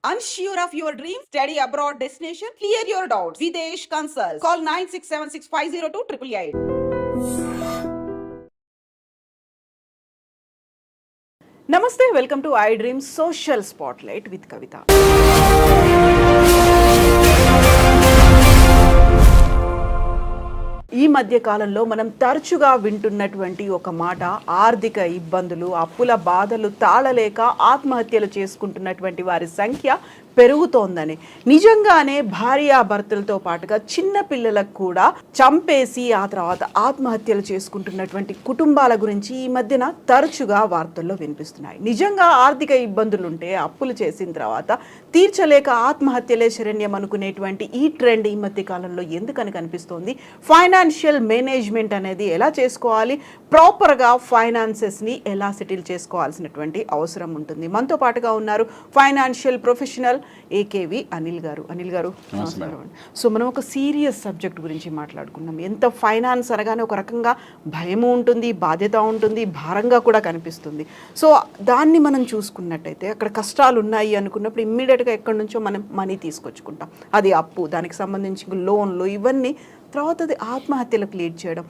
Unsure of your dream? Study abroad destination? Clear your doubts. Videsh Consult. Call 9676502888. Namaste. Welcome to iDream Social Spotlight with Kavita. ఈ మధ్య కాలంలో మనం తరచుగా వింటున్నటువంటి ఒక మాట, ఆర్థిక ఇబ్బందులు, అప్పుల బాధలు తాళలేక ఆత్మహత్యలు చేసుకుంటున్నటువంటి వారి సంఖ్య పెరుగుతోందని. నిజంగానే భార్యాభర్తలతో పాటుగా చిన్న పిల్లలకు కూడా చంపేసి ఆ తర్వాత ఆత్మహత్యలు చేసుకుంటున్నటువంటి కుటుంబాల గురించి ఈ మధ్యన తరచుగా వార్తల్లో వినిపిస్తున్నాయి. నిజంగా ఆర్థిక ఇబ్బందులుంటే అప్పులు చేసిన తర్వాత తీర్చలేక ఆత్మహత్యలే శరణ్యం అనుకునేటువంటి ఈ ట్రెండ్ ఈ మధ్య కాలంలో ఎందుకని కనిపిస్తోంది? ఫైనాన్షియల్ మేనేజ్మెంట్ అనేది ఎలా చేసుకోవాలి, ప్రాపర్గా ఫైనాన్సెస్ని ఎలా సెటిల్ చేసుకోవాల్సినటువంటి అవసరం ఉంటుంది. మనతో పాటుగా ఉన్నారు ఫైనాన్షియల్ ప్రొఫెషనల్ ఏకేవి అనిల్ గారు. అనిల్ గారు నమస్కారం అండి. సో మనం ఒక సీరియస్ సబ్జెక్ట్ గురించి మాట్లాడుకున్నాం. ఎంత ఫైనాన్స్ అనగానే ఒక రకంగా భయము ఉంటుంది, బాధ్యత ఉంటుంది, భారంగా కూడా కనిపిస్తుంది. సో దాన్ని మనం చూసుకున్నట్టయితే అక్కడ కష్టాలు ఉన్నాయి అనుకున్నప్పుడు ఇమ్మీడియట్గా ఎక్కడి నుంచో మనం మనీ తీసుకొచ్చుకుంటాం. అది అప్పు, దానికి సంబంధించి లోన్లు, ఇవన్నీ తర్వాత అది ఆత్మహత్యలకు లీడ్ చేయడం.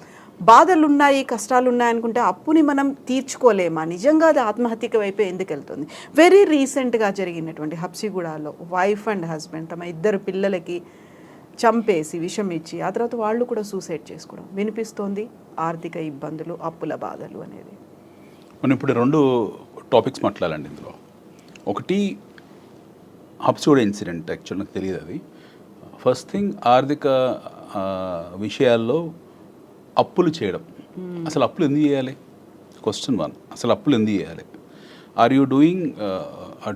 బాధలు ఉన్నాయి, కష్టాలు ఉన్నాయి అనుకుంటే అప్పుని మనం తీర్చుకోలేమా? నిజంగా అది ఆత్మహత్యక వైపు ఎందుకు వెళ్తుంది? వెరీ రీసెంట్గా జరిగినటువంటి హబ్సిగూడలో వైఫ్ అండ్ హస్బెండ్ తమ ఇద్దరు పిల్లలకి చంపేసి విషం ఇచ్చి ఆ తర్వాత వాళ్ళు కూడా సూసైడ్ చేసుకోవడం వినిపిస్తోంది. ఆర్థిక ఇబ్బందులు, అప్పుల బాధలు అనేది. మనం ఇప్పుడు రెండు టాపిక్స్ మాట్లాడాలండి ఇందులో. ఒకటి హబ్సిగూడ ఇన్సిడెంట్, యాక్చువల్ నాకు తెలియదు అది. ఫస్ట్ థింగ్, ఆర్థిక విషయాల్లో అప్పులు చేయడం. అసలు అప్పులు ఎందుకు చేయాలి? క్వశ్చన్ 1. అసలు అప్పులు ఎందుకు చేయాలి? Are you doing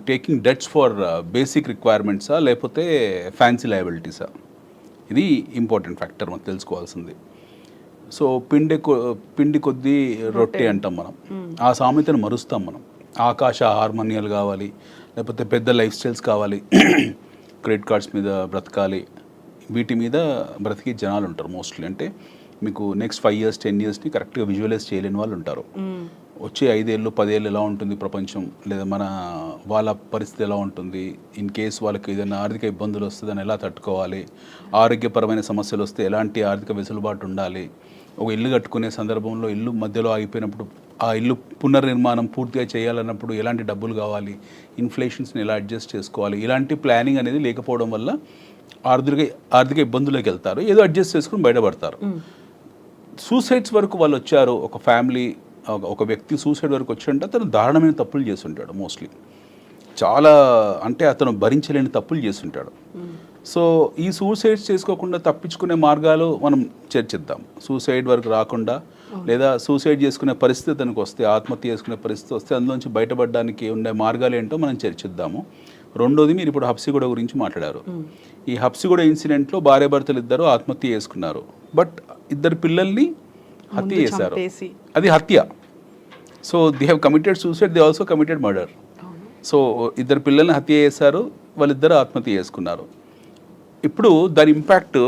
taking debts for basic రిక్వైర్మెంట్సా లేకపోతే ఫ్యాన్సీ లయబిలిటీసా? ఇది ఇంపార్టెంట్ ఫ్యాక్టర్ మనం తెలుసుకోవాల్సింది. సో పిండి కొద్దీ రొట్టె అంటాం మనం. ఆ సామెతను మరుస్తాం మనం. ఆకాశ హార్మోనియాలు కావాలి, లేకపోతే పెద్ద లైఫ్ స్టైల్స్ కావాలి, క్రెడిట్ కార్డ్స్ మీద బ్రతకాలి, వీటి మీద బ్రతికి జనాలు ఉంటారు మోస్ట్లీ. అంటే మీకు నెక్స్ట్ 5 years 10 yearsని కరెక్ట్గా విజువలైజ్ చేయలేని వాళ్ళు ఉంటారు. వచ్చే 5 ఏళ్ళు 10 ఏళ్ళు ఎలా ఉంటుంది ప్రపంచం, లేదా వాళ్ళ పరిస్థితి ఎలా ఉంటుంది, ఇన్ కేస్ వాళ్ళకి ఏదైనా ఆర్థిక ఇబ్బందులు వస్తే దాన్ని ఎలా తట్టుకోవాలి, ఆరోగ్యపరమైన సమస్యలు వస్తే ఎలాంటి ఆర్థిక వెసులుబాటు ఉండాలి, ఒక ఇల్లు కట్టుకునే సందర్భంలో ఇల్లు మధ్యలో ఆగిపోయినప్పుడు ఆ ఇల్లు పునర్నిర్మాణం పూర్తిగా చేయాలన్నప్పుడు ఎలాంటి డబ్బులు కావాలి, ఇన్ఫ్లేషన్స్ని ఎలా అడ్జస్ట్ చేసుకోవాలి, ఇలాంటి ప్లానింగ్ అనేది లేకపోవడం వల్ల ఆర్థిక ఇబ్బందుల్లోకి వెళ్తారు. ఏదో అడ్జస్ట్ చేసుకుని బయటపడతారు. సూసైడ్స్ వరకు వాళ్ళు వచ్చారు. ఒక ఫ్యామిలీ, ఒక వ్యక్తి సూసైడ్ వరకు వచ్చాడంటే అతను దారుణమైన తప్పులు చేస్తుంటాడు మోస్ట్లీ. చాలా అంటే అతను భరించలేని తప్పులు చేస్తుంటాడు. సో ఈ సూసైడ్స్ చేసుకోకుండా తప్పించుకునే మార్గాలు మనం చర్చిద్దాం. సూసైడ్ వరకు రాకుండా, లేదా సూసైడ్ చేసుకునే పరిస్థితి అతనికి వస్తే, ఆత్మహత్య చేసుకునే పరిస్థితి వస్తే అందులోంచి బయటపడడానికి ఉండే మార్గాలు ఏంటో మనం చర్చిద్దాము. రెండోది, మీరు ఇప్పుడు హబ్సిగూడ గురించి మాట్లాడారు. ఈ హబ్సిగూడ ఇన్సిడెంట్లో భార్యాభర్తలు ఇద్దరు ఆత్మహత్య చేసుకున్నారు. బట్ ఇద్దరు పిల్లల్ని హత్య చేశారు. అది హత్య. So they have committed suicide, they also committed murder. So ఇద్దరు పిల్లల్ని హత్య చేశారు, వాళ్ళిద్దరు ఆత్మహత్య చేసుకున్నారు. ఇప్పుడు దాని ఇంపాక్ట్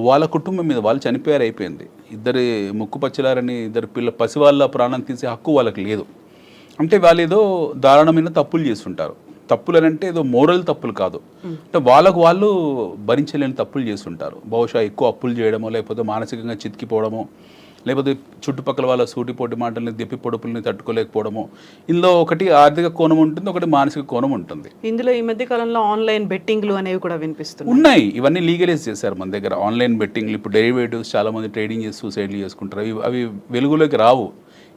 వాళ్ళ కుటుంబం మీద, వాళ్ళు చనిపోయారు, అయిపోయింది. ఇద్దరి ముక్కు పచ్చలారని ఇద్దరు పసివాళ్ళ ప్రాణం తీసే హక్కు వాళ్ళకి లేదు. అంటే వాళ్ళు ఏదో దారుణమైన తప్పులు చేస్తుంటారు. తప్పులు అని అంటే ఏదో మోరల్ తప్పులు కాదు, అంటే వాళ్ళకు వాళ్ళు భరించలేని తప్పులు చేస్తుంటారు. బహుశా ఎక్కువ అప్పులు చేయడమో, లేకపోతే మానసికంగా చితికిపోవడమో, లేకపోతే చుట్టుపక్కల వాళ్ళ సూటిపోటి మాటల్ని, దెప్పి పొడుపుల్ని తట్టుకోలేకపోవడము. ఇందులో ఒకటి ఆర్థిక కోణం ఉంటుంది, ఒకటి మానసిక కోణం ఉంటుంది. ఇందులో ఈ మధ్య కాలంలో ఆన్లైన్ బెట్టింగ్లు అనేవి కూడా వినిపిస్తున్నాయి. ఉన్నాయి, ఇవన్నీ లీగలైజ్ చేశారు మన దగ్గర. ఆన్లైన్ బెట్టింగ్లు, ఇప్పుడు డెరివేటివ్స్ చాలామంది ట్రేడింగ్ చేసి సూసైడ్లు చేసుకుంటారు. అవి వెలుగులోకి రావు.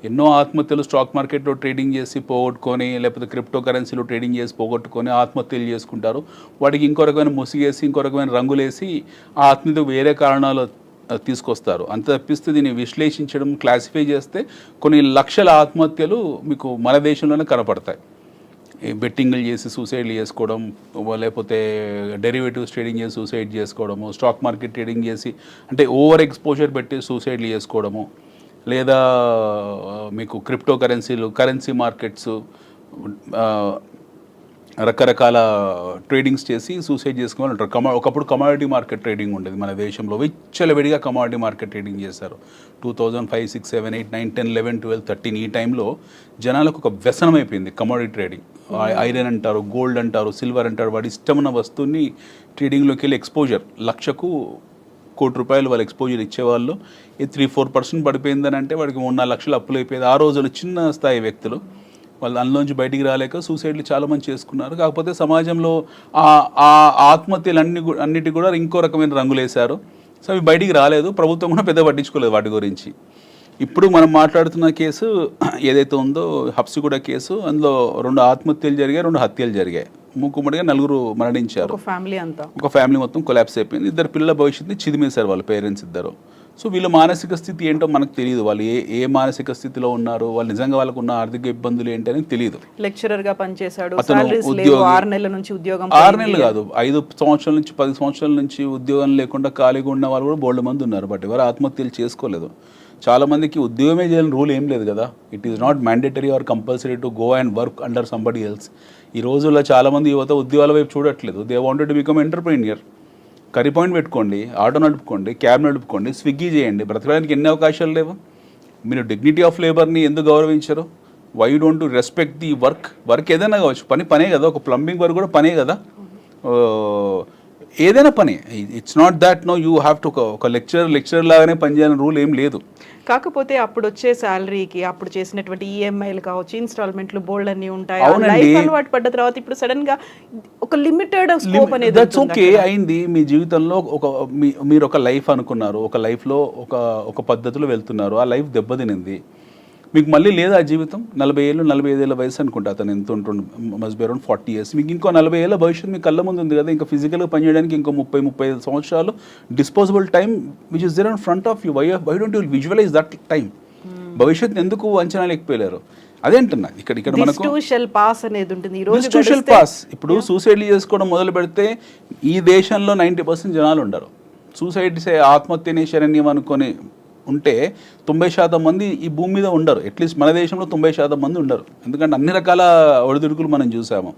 ఎన్నో ఆత్మహత్యలు స్టాక్ మార్కెట్లో ట్రేడింగ్ చేసి పోగొట్టుకొని, లేకపోతే క్రిప్టో కరెన్సీలో ట్రేడింగ్ చేసి పోగొట్టుకొని ఆత్మహత్యలు చేసుకుంటారు. వాటికి ఇంకో రకమైన ముసిగేసి, ఇంకో రకమైన రంగులేసి ఆ ఆత్మహత్య వేరే కారణాలు తీసుకొస్తారు. అంత తప్పిస్తే దీన్ని విశ్లేషించడం, క్లాసిఫై చేస్తే కొన్ని లక్షల ఆత్మహత్యలు మీకు మన దేశంలోనే కనపడతాయి. బెట్టింగ్లు చేసి సూసైడ్లు చేసుకోవడం, లేకపోతే డెరివేటివ్స్ ట్రేడింగ్ చేసి సూసైడ్ చేసుకోవడము, స్టాక్ మార్కెట్ ట్రేడింగ్ చేసి అంటే ఓవర్ ఎక్స్పోజర్ పెట్టి సూసైడ్లు చేసుకోవడము, లేదా మీకు క్రిప్టో కరెన్సీ మార్కెట్స్ రకరకాల ట్రేడింగ్స్ చేసి సూసైడ్ చేసుకోవాలి అంటారు. ఒకప్పుడు కమాడిటీ మార్కెట్ ట్రేడింగ్ ఉండేది మన దేశంలో, విచ్చలవిడిగా కమాడిటీ మార్కెట్ ట్రేడింగ్ చేశారు. 2005, 6, 7, 8, 9, 10, 11, 12, 13 ఈ టైంలో జనాలకు ఒక వ్యసనం అయిపోయింది కమాడిటీ ట్రేడింగ్. ఐరన్ అంటారు, గోల్డ్ అంటారు, సిల్వర్ అంటారు, వాడి ఇష్టమైన వస్తువుని ట్రేడింగ్లోకి వెళ్ళి ఎక్స్పోజర్ లక్షకు ₹1,00,00,000 వాళ్ళు ఎక్స్పోజర్ ఇచ్చేవాళ్ళు. ఇది 3-4% పడిపోయిందని అంటే వాడికి 3-4 లక్షలు అప్పులు అయిపోయేది. ఆ రోజుల్లో చిన్న స్థాయి వ్యక్తులు వాళ్ళు అందులోంచి బయటికి రాలేక సూసైడ్లు చాలామంది చేసుకున్నారు. కాకపోతే సమాజంలో ఆ ఆత్మహత్యలు అన్నిటి కూడా ఇంకో రకమైన రంగులు వేశారు. సో అవి బయటికి రాలేదు, ప్రభుత్వం కూడా పెద్ద పట్టించుకోలేదు వాటి గురించి. ఇప్పుడు మనం మాట్లాడుతున్న కేసు ఏదైతే ఉందో హబ్సిగూడ కేసు, అందులో 2 ఆత్మహత్యలు జరిగాయి, 2 హత్యలు జరిగాయి. మూకుమ్మడిగా 4 మరణించారు. ఒక ఫ్యామిలీ మొత్తం కొలాప్స్ అయిపోయింది. 2 పిల్లల భవిష్యత్తుని చిదిమేశారు వాళ్ళ పేరెంట్స్ ఇద్దరు. సో వీళ్ళ మానసిక స్థితి ఏంటో మనకు తెలియదు. వాళ్ళు ఏ మానసిక స్థితిలో ఉన్నారు, వాళ్ళు నిజంగా వాళ్ళకు ఉన్న ఆర్థిక ఇబ్బందులు ఏంటి అని తెలియదు. లెక్చరర్ గా పనిచేశాడు, అతను ఉద్యోగం 6 నెలల నుంచి ఉద్యోగం, 6 నెలలు కాదు 5 సంవత్సరాల నుంచి 10 సంవత్సరాల నుంచి ఉద్యోగం లేకుండా ఖాళీగా ఉన్న వాళ్ళు కూడా బోల్డ్ మంది ఉన్నారు. బట్ ఎవరు ఆత్మహత్యలు చేసుకోలేదు. చాలా మందికి ఉద్యోగమే చేయాలని రూల్ ఏం లేదు కదా. It is not mandatory or compulsory to go and work under somebody else. ఈ రోజుల్లో చాలామంది యువత ఉద్యోగాల వైపు చూడట్లేదు. They wanted to become entrepreneur. Curry point పెట్టుకోండి, ఆటో నడుపుకోండి, క్యాబ్ నడుపుకోండి, స్విగ్గీ చేయండి. బ్రతకడానికి ఎన్ని అవకాశాలు లేవు. మీరు డిగ్నిటీ ఆఫ్ లేబర్ని ఎందుకు గౌరవించరు? Why don't to respect the work ఏదైనా కావచ్చు, పనే కదా. ఒక ప్లంబింగ్ వర్క్ కూడా పనే కదా, ఏదైనా పని. It's not that no you have to ఒక లెక్చరర్ లాగానే పనిచేయాలని రూల్ ఏం లేదు. కాకపోతే అప్పుడు వచ్చే శాలరీకి అప్పుడు చేసినటువంటి ఈఎంఐలు కావచ్చు, ఇన్స్టాల్మెంట్లు బోల్డ్ అన్ని ఉంటాయి. అలవాటు పడ్డ తర్వాత ఇప్పుడు సడన్ గా ఒక లిమిటెడ్ స్కోప్ అనేది దట్స్ ఓకే అయింది. మీ జీవితంలో మీరు ఒక లైఫ్ అనుకున్నారు, ఒక లైఫ్లో ఒక పద్ధతిలో వెళ్తున్నారు, ఆ లైఫ్ దెబ్బతినింది. మీకు మళ్ళీ లేదా ఆ జీవితం? 40 ఏళ్ళు 45 ఏళ్ళ వయసు అనుకుంటా అతను ఎంత ఉంటుండు, మస్ట్ బి అరౌండ్ 40 years. మీకు ఇంకో 40 ఏళ్ళ భవిష్యత్తు మీ కళ్ళ ముందు ఉంది కదా. ఇంకా ఫిజికల్గా పనిచేయడానికి ఇంకో 30-35 సంవత్సరాలు disposable time which is there in front of you. Why don't you visualize that time? భవిష్యత్తు ఎందుకు అంచనా లేకపోయారు? అదేంటున్నా ఇక్కడ మనకు పాస్ అనేది ఉంటుంది. ఇప్పుడు సూసైడ్లు చేసుకోవడం మొదలు పెడితే ఈ దేశంలో 90% జనాలు ఉండరు. సూసైడ్ ఆత్మహత్యనే శరణ్యం అనుకొని ఉంటే 90% మంది ఈ భూమి మీద ఉండరు. అట్లీస్ట్ మన దేశంలో 90% మంది ఉండరు. ఎందుకంటే అన్ని రకాల ఒడిదుడుకులు మనం చూసాము.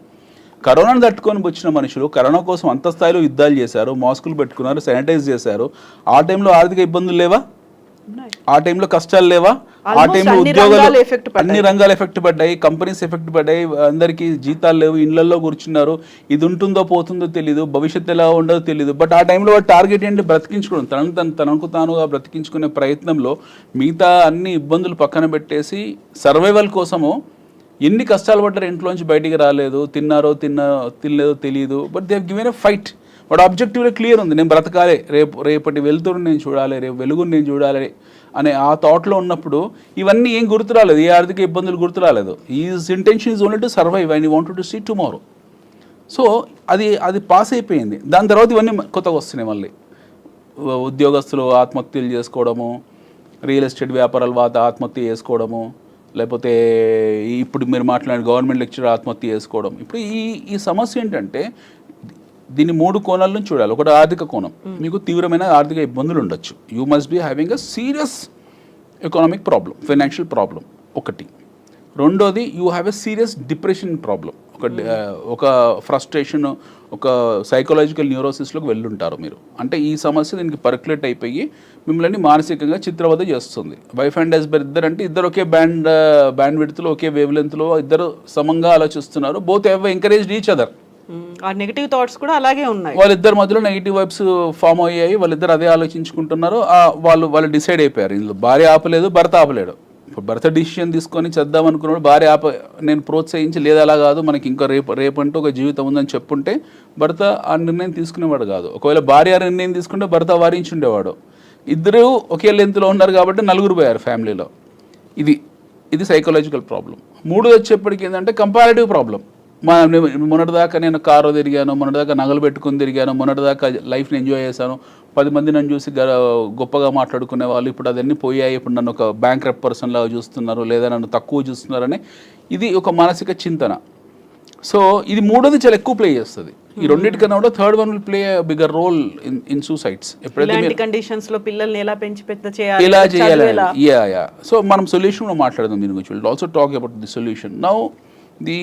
కరోనాను తట్టుకొని వచ్చిన మనుషులు కరోనా కోసం అంత స్థాయిలో యుద్ధాలు చేశారు, మాస్కులు పెట్టుకున్నారు, శానిటైజ్ చేశారు. ఆ టైంలో ఆర్థిక ఇబ్బందులు లేవా? ఆ టైంలో కష్టాలు లేవా? ఆ టైంలో ఉద్యోగాలు అన్ని రంగాలు ఎఫెక్ట్ పడ్డాయి, కంపెనీస్ ఎఫెక్ట్ పడ్డాయి, అందరికీ జీతాలు లేవు, ఇళ్లలో కూర్చున్నారు. ఇది ఉంటుందో పోతుందో తెలియదు, భవిష్యత్తు ఎలా ఉండదో తెలియదు. బట్ ఆ టైంలో వాడు టార్గెట్ ఏంటి? బ్రతికించుకోవడం, తనకు తానుగా బ్రతికించుకునే ప్రయత్నంలో మిగతా అన్ని ఇబ్బందులు పక్కన పెట్టేసి సర్వైవల్ కోసము ఎన్ని కష్టాలు పడ్డారు. ఇంట్లోంచి బయటికి రాలేదు, తినలేదో తెలియదు. But they have given a fight. వాడు ఆబ్జెక్టివ్లో క్లియర్ ఉంది, నేను బ్రతకాలి, రేపటి వెలుతురుని నేను చూడాలి, రేపు వెలుగుని నేను చూడాలి అనే ఆ థాట్లో ఉన్నప్పుడు ఇవన్నీ ఏం గుర్తురాలేదు, ఏ ఆర్థిక ఇబ్బందులు గుర్తురాలేదు. Is intention is only to survive and you wanted to see tomorrow. So అది పాస్ అయిపోయింది. దాని తర్వాత ఇవన్నీ కొత్తగా వస్తున్నాయి. మళ్ళీ ఉద్యోగస్తులు ఆత్మహత్యలు చేసుకోవడము, రియల్ ఎస్టేట్ వ్యాపారాల ఆత్మహత్య చేసుకోవడము, లేకపోతే ఇప్పుడు మీరు మాట్లాడిన గవర్నమెంట్ లెక్చరర్ ఆత్మహత్య చేసుకోవడం. ఇప్పుడు ఈ సమస్య ఏంటంటే దీన్ని 3 కోణాల నుంచి చూడాలి. ఒకటి ఆర్థిక కోణం, మీకు తీవ్రమైన ఆర్థిక ఇబ్బందులు ఉండొచ్చు. You must be having a serious economic problem, financial problem ఒకటి. రెండోది you have a serious depression problem, ఒక ఫ్రస్ట్రేషన్, ఒక సైకలాజికల్ న్యూరోసిస్లోకి వెళ్ళుంటారు మీరు. అంటే ఈ సమస్య దీనికి పర్క్యులేట్ అయిపోయి మిమ్మల్ని మానసికంగా చిత్రవద చేస్తుంది. వైఫ్ అండ్ హస్బెండ్ అంటే ఇద్దరు ఒకే బ్యాండ్ విడ్త్లో, ఒకే వేవ్ లెంత్లో ఇద్దరు సమంగా ఆలోచిస్తున్నారు. Both have encouraged each other. ఆ నెగటివ్ థాట్స్ కూడా అలాగే ఉన్నాయి. వాళ్ళిద్దరి మధ్యలో నెగిటివ్ వైబ్స్ ఫామ్ అయ్యాయి. వాళ్ళిద్దరు అదే ఆలోచించుకుంటున్నారు. వాళ్ళు డిసైడ్ అయిపోయారు. ఇందులో భార్య ఆపలేదు, భర్త ఆపలేడు. ఇప్పుడు భర్త డిసిషన్ తీసుకొని చేద్దాం అనుకున్నాడు, భార్య నేను ప్రోత్సహించి లేదా అలా కాదు, మనకి ఇంకా రేపంటూ ఒక జీవితం ఉందని చెప్పుంటే భర్త ఆ నిర్ణయం తీసుకునేవాడు కాదు. ఒకవేళ భార్య నిర్ణయం తీసుకుంటే భర్త వారించి ఉండేవాడు. ఇద్దరు ఒకే లెంత్లో ఉన్నారు కాబట్టి 4 పోయారు ఫ్యామిలీలో. ఇది సైకలాజికల్ ప్రాబ్లం. 3 వచ్చేప్పటికి ఏంటంటే కంపారిటివ్ ప్రాబ్లం. మొన్నటిదాకా నేను కారు తిరిగాను, మొన్నటిదాకా నగలు పెట్టుకుని తిరిగాను, మొన్నటిదాకా లైఫ్ని ఎంజాయ్ చేశాను, 10 మంది నన్ను చూసి గొప్పగా మాట్లాడుకునే వాళ్ళు ఇప్పుడు అదన్నీ పోయాయి, ఇప్పుడు నన్ను ఒక బ్యాంక్రప్ట్ పర్సన్ లాగా చూస్తున్నారు, లేదా నన్ను తక్కువ చూస్తున్నారని ఇది ఒక మానసిక చింతన. సో ఇది 3వది చాలా ఎక్కువ ప్లే చేస్తుంది. ఈ రెండింటికన్నా కూడా third one will play bigger role in suicides. ఎప్పుడైతే కండిషన్స్ లో పిల్లల్ని ఎలా పెంచి పెద్ద చేయాలి, ఎలా చేయాలి. సో మనం సొల్యూషన్ మాట్లాడదాం దీని గురించి. Will also talk about the solution. Now the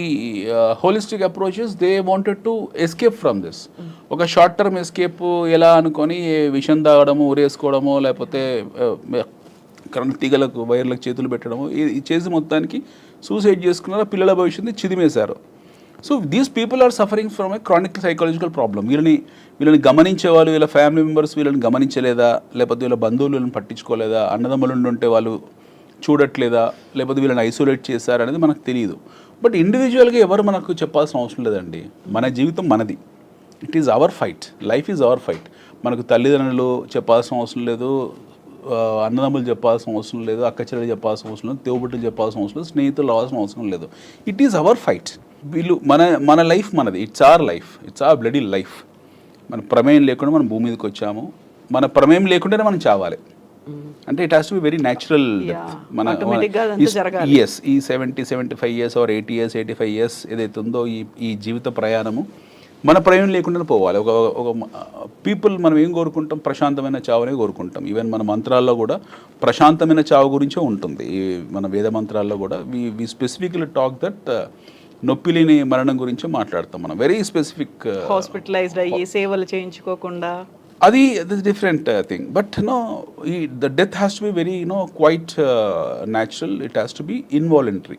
holistic approaches they wanted to escape from this. ఒక షార్ట్ టర్మ్ ఎస్కేప్ ఎలా అనుకొని విషం తాగడము, ఊరేసుకోవడము, లేకపోతే కరెంట్ తీగలకు వైర్లకు చేతులు పెట్టడము, ఇది చేసి మొత్తానికి సూసైడ్ చేసుకున్నారు, పిల్లల భవిష్యత్తుని చిదిమేశారు. So these people are suffering from a chronic psychological problem. వీళ్ళని గమనించేవాళ్ళు, వీళ్ళ ఫ్యామిలీ మెంబర్స్ వీళ్ళని గమనించలేదా, లేకపోతే వీళ్ళ బంధువులు వీళ్ళని పట్టించుకోలేదా, అన్నదమ్ములు ఉంటే వాళ్ళు చూడట్లేదా, లేకపోతే వీళ్ళని ఐసోలేట్ చేశారనేది మనకు తెలియదు. బట్ ఇండివిజువల్గా ఎవరు మనకు చెప్పాల్సిన అవసరం లేదండి. మన జీవితం మనది. It is our fight. Life is our fight. మనకు తల్లిదండ్రులు చెప్పాల్సిన అవసరం లేదు, అన్నదమ్ములు చెప్పాల్సిన అవసరం లేదు, అక్క చెల్లెలు చెప్పాల్సిన అవసరం లేదు, తోబుట్టులు చెప్పాల్సిన అవసరం లేదు, స్నేహితులు రావాల్సిన అవసరం లేదు. It is our fight. వీళ్ళు మన లైఫ్ మనది. It's our life, it's our bloody life. మన ప్రమేయం లేకుండా మనం భూమి మీదకి వచ్చాము. మన ప్రమేయం లేకుండానే మనం చావాలి. అంటే it has to be very natural. మన ఎస్ ఈ 70-75 ఇయర్స్ ఆర్ 80 ఇయర్స్ 85 ఇయర్స్ ఏదైతే ఉందో ఈ జీవిత ప్రయాణము మన ప్రయాణం లేకుండానే పోవాలి. ఒక పీపుల్ మనం ఏం కోరుకుంటాం? ప్రశాంతమైన చావునే కోరుకుంటాం. ఈవెన్ మన మంత్రాల్లో కూడా ప్రశాంతమైన చావు గురించే ఉంటుంది. మన వేద మంత్రాల్లో కూడా వి స్పెసిఫిక్లీ టాక్ దట్ నొప్పి లేని మరణం గురించి మాట్లాడతాం మనం. Very specific. హాస్పిటలైజ్డ్ అయ్యి సేవలు చేయించుకోకుండా, అది different thing. But the death has to be very quite natural. It has to be involuntary.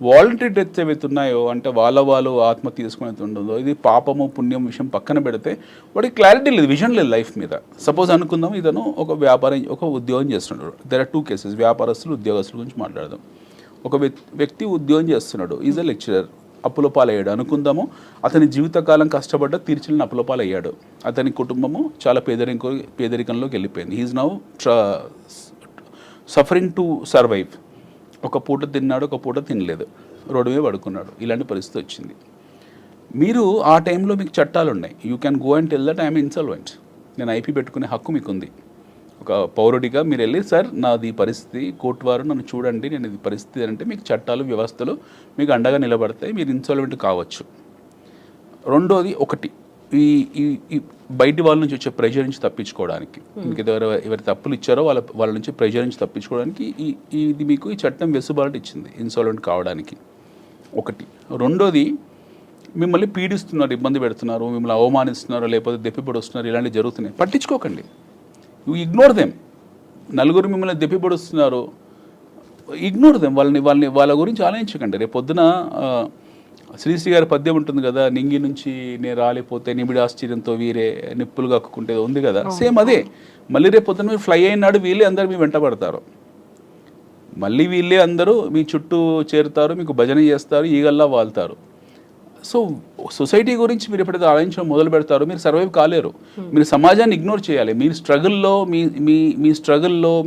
Voluntary death ఏవైతే ఉన్నాయో, అంటే వాళ్ళు ఆత్మ తీసుకునేది ఉండదో, ఇది పాపము పుణ్యం విషయం పక్కన పెడితే వాడికి క్లారిటీ లేదు, విజన్ లేదు లైఫ్ మీద. సపోజ్ అనుకుందాం, ఇతను ఒక ఉద్యోగం చేస్తున్నాడు. There are 2 cases. వ్యాపారస్తులు, ఉద్యోగస్తుల గురించి మాట్లాడదాం. ఒక వ్యక్తి ఉద్యోగం చేస్తున్నాడు, ఈజ్ అ లెక్చరర్, అప్పుల పాలయ్యాడు అనుకుందాము. అతని జీవితకాలం కష్టపడ్డ తీర్చిన అప్పుల పాలయ్యాడు. అతని కుటుంబము చాలా పేదరికంలోకి వెళ్ళిపోయింది. He's now suffering to survive. ఒక పూట తిన్నాడు, ఒక పూట తినలేదు, రోడ్డు మీద పడుకున్నాడు. ఇలాంటి పరిస్థితి వచ్చింది. మీరు ఆ టైంలో మీకు చట్టాలు ఉన్నాయి. You can go and tell that I'm insolvent. నేను ఐపీ పెట్టుకునే హక్కు మీకుంది. ఒక పౌరుడిగా మీరు వెళ్ళి, సార్ నాది పరిస్థితి, కోర్టు వారు నన్ను చూడండి, నేను ఇది పరిస్థితి అంటే మీకు చట్టాలు వ్యవస్థలు మీకు అండగా నిలబడతాయి, మీరు ఇన్సాల్వెంట్ కావచ్చు. రెండోది, ఈ బయటి వాళ్ళ నుంచి వచ్చే ప్రెషర్ నుంచి తప్పించుకోవడానికి, మీకు ఎవరి తప్పులు ఇచ్చారో వాళ్ళ నుంచి ప్రెషర్ నుంచి తప్పించుకోవడానికి ఇది మీకు ఈ చట్టం వెసులుబాటు ఇచ్చింది ఇన్సాల్వెంట్ కావడానికి. ఒకటి. రెండోది, మిమ్మల్ని పీడిస్తున్నారు, ఇబ్బంది పెడుతున్నారు, మిమ్మల్ని అవమానిస్తున్నారు, లేకపోతే దెప్పిపొడుస్తున్నారు, ఇలాంటివి జరుగుతున్నాయి. పట్టించుకోకండి. You ignore them. నలుగురు మిమ్మల్ని దెప్పిపొడుస్తున్నారు, ఇగ్నోర్ దెమ్. వాళ్ళ గురించి ఆలోచించకండి. రేపు పొద్దున శ్రీశ్రీ గారి పద్యం ఉంటుంది కదా, నింగి నుంచి నేను రాలిపోతే నిబిడి ఆశ్చర్యంతో వీరే నిప్పులు కక్కుకుంటే ఉంది కదా, సేమ్ అదే. మళ్ళీ రేపు పొద్దున మీరు ఫ్లై అయినాడు, వీళ్ళే అందరూ మీ వెంట పడతారు. మళ్ళీ వీళ్ళే అందరూ మీ చుట్టూ చేరుతారు, మీకు భజన చేస్తారు, ఈగల్లా వాళ్తారు. సో సొసైటీ గురించి మీరు ఎప్పుడైతే ఆలోచించడం మొదలు పెడతారో మీరు సర్వైవ్ కాలేరు. మీరు సమాజాన్ని ఇగ్నోర్ చేయాలి. మీరు స్ట్రగుల్లో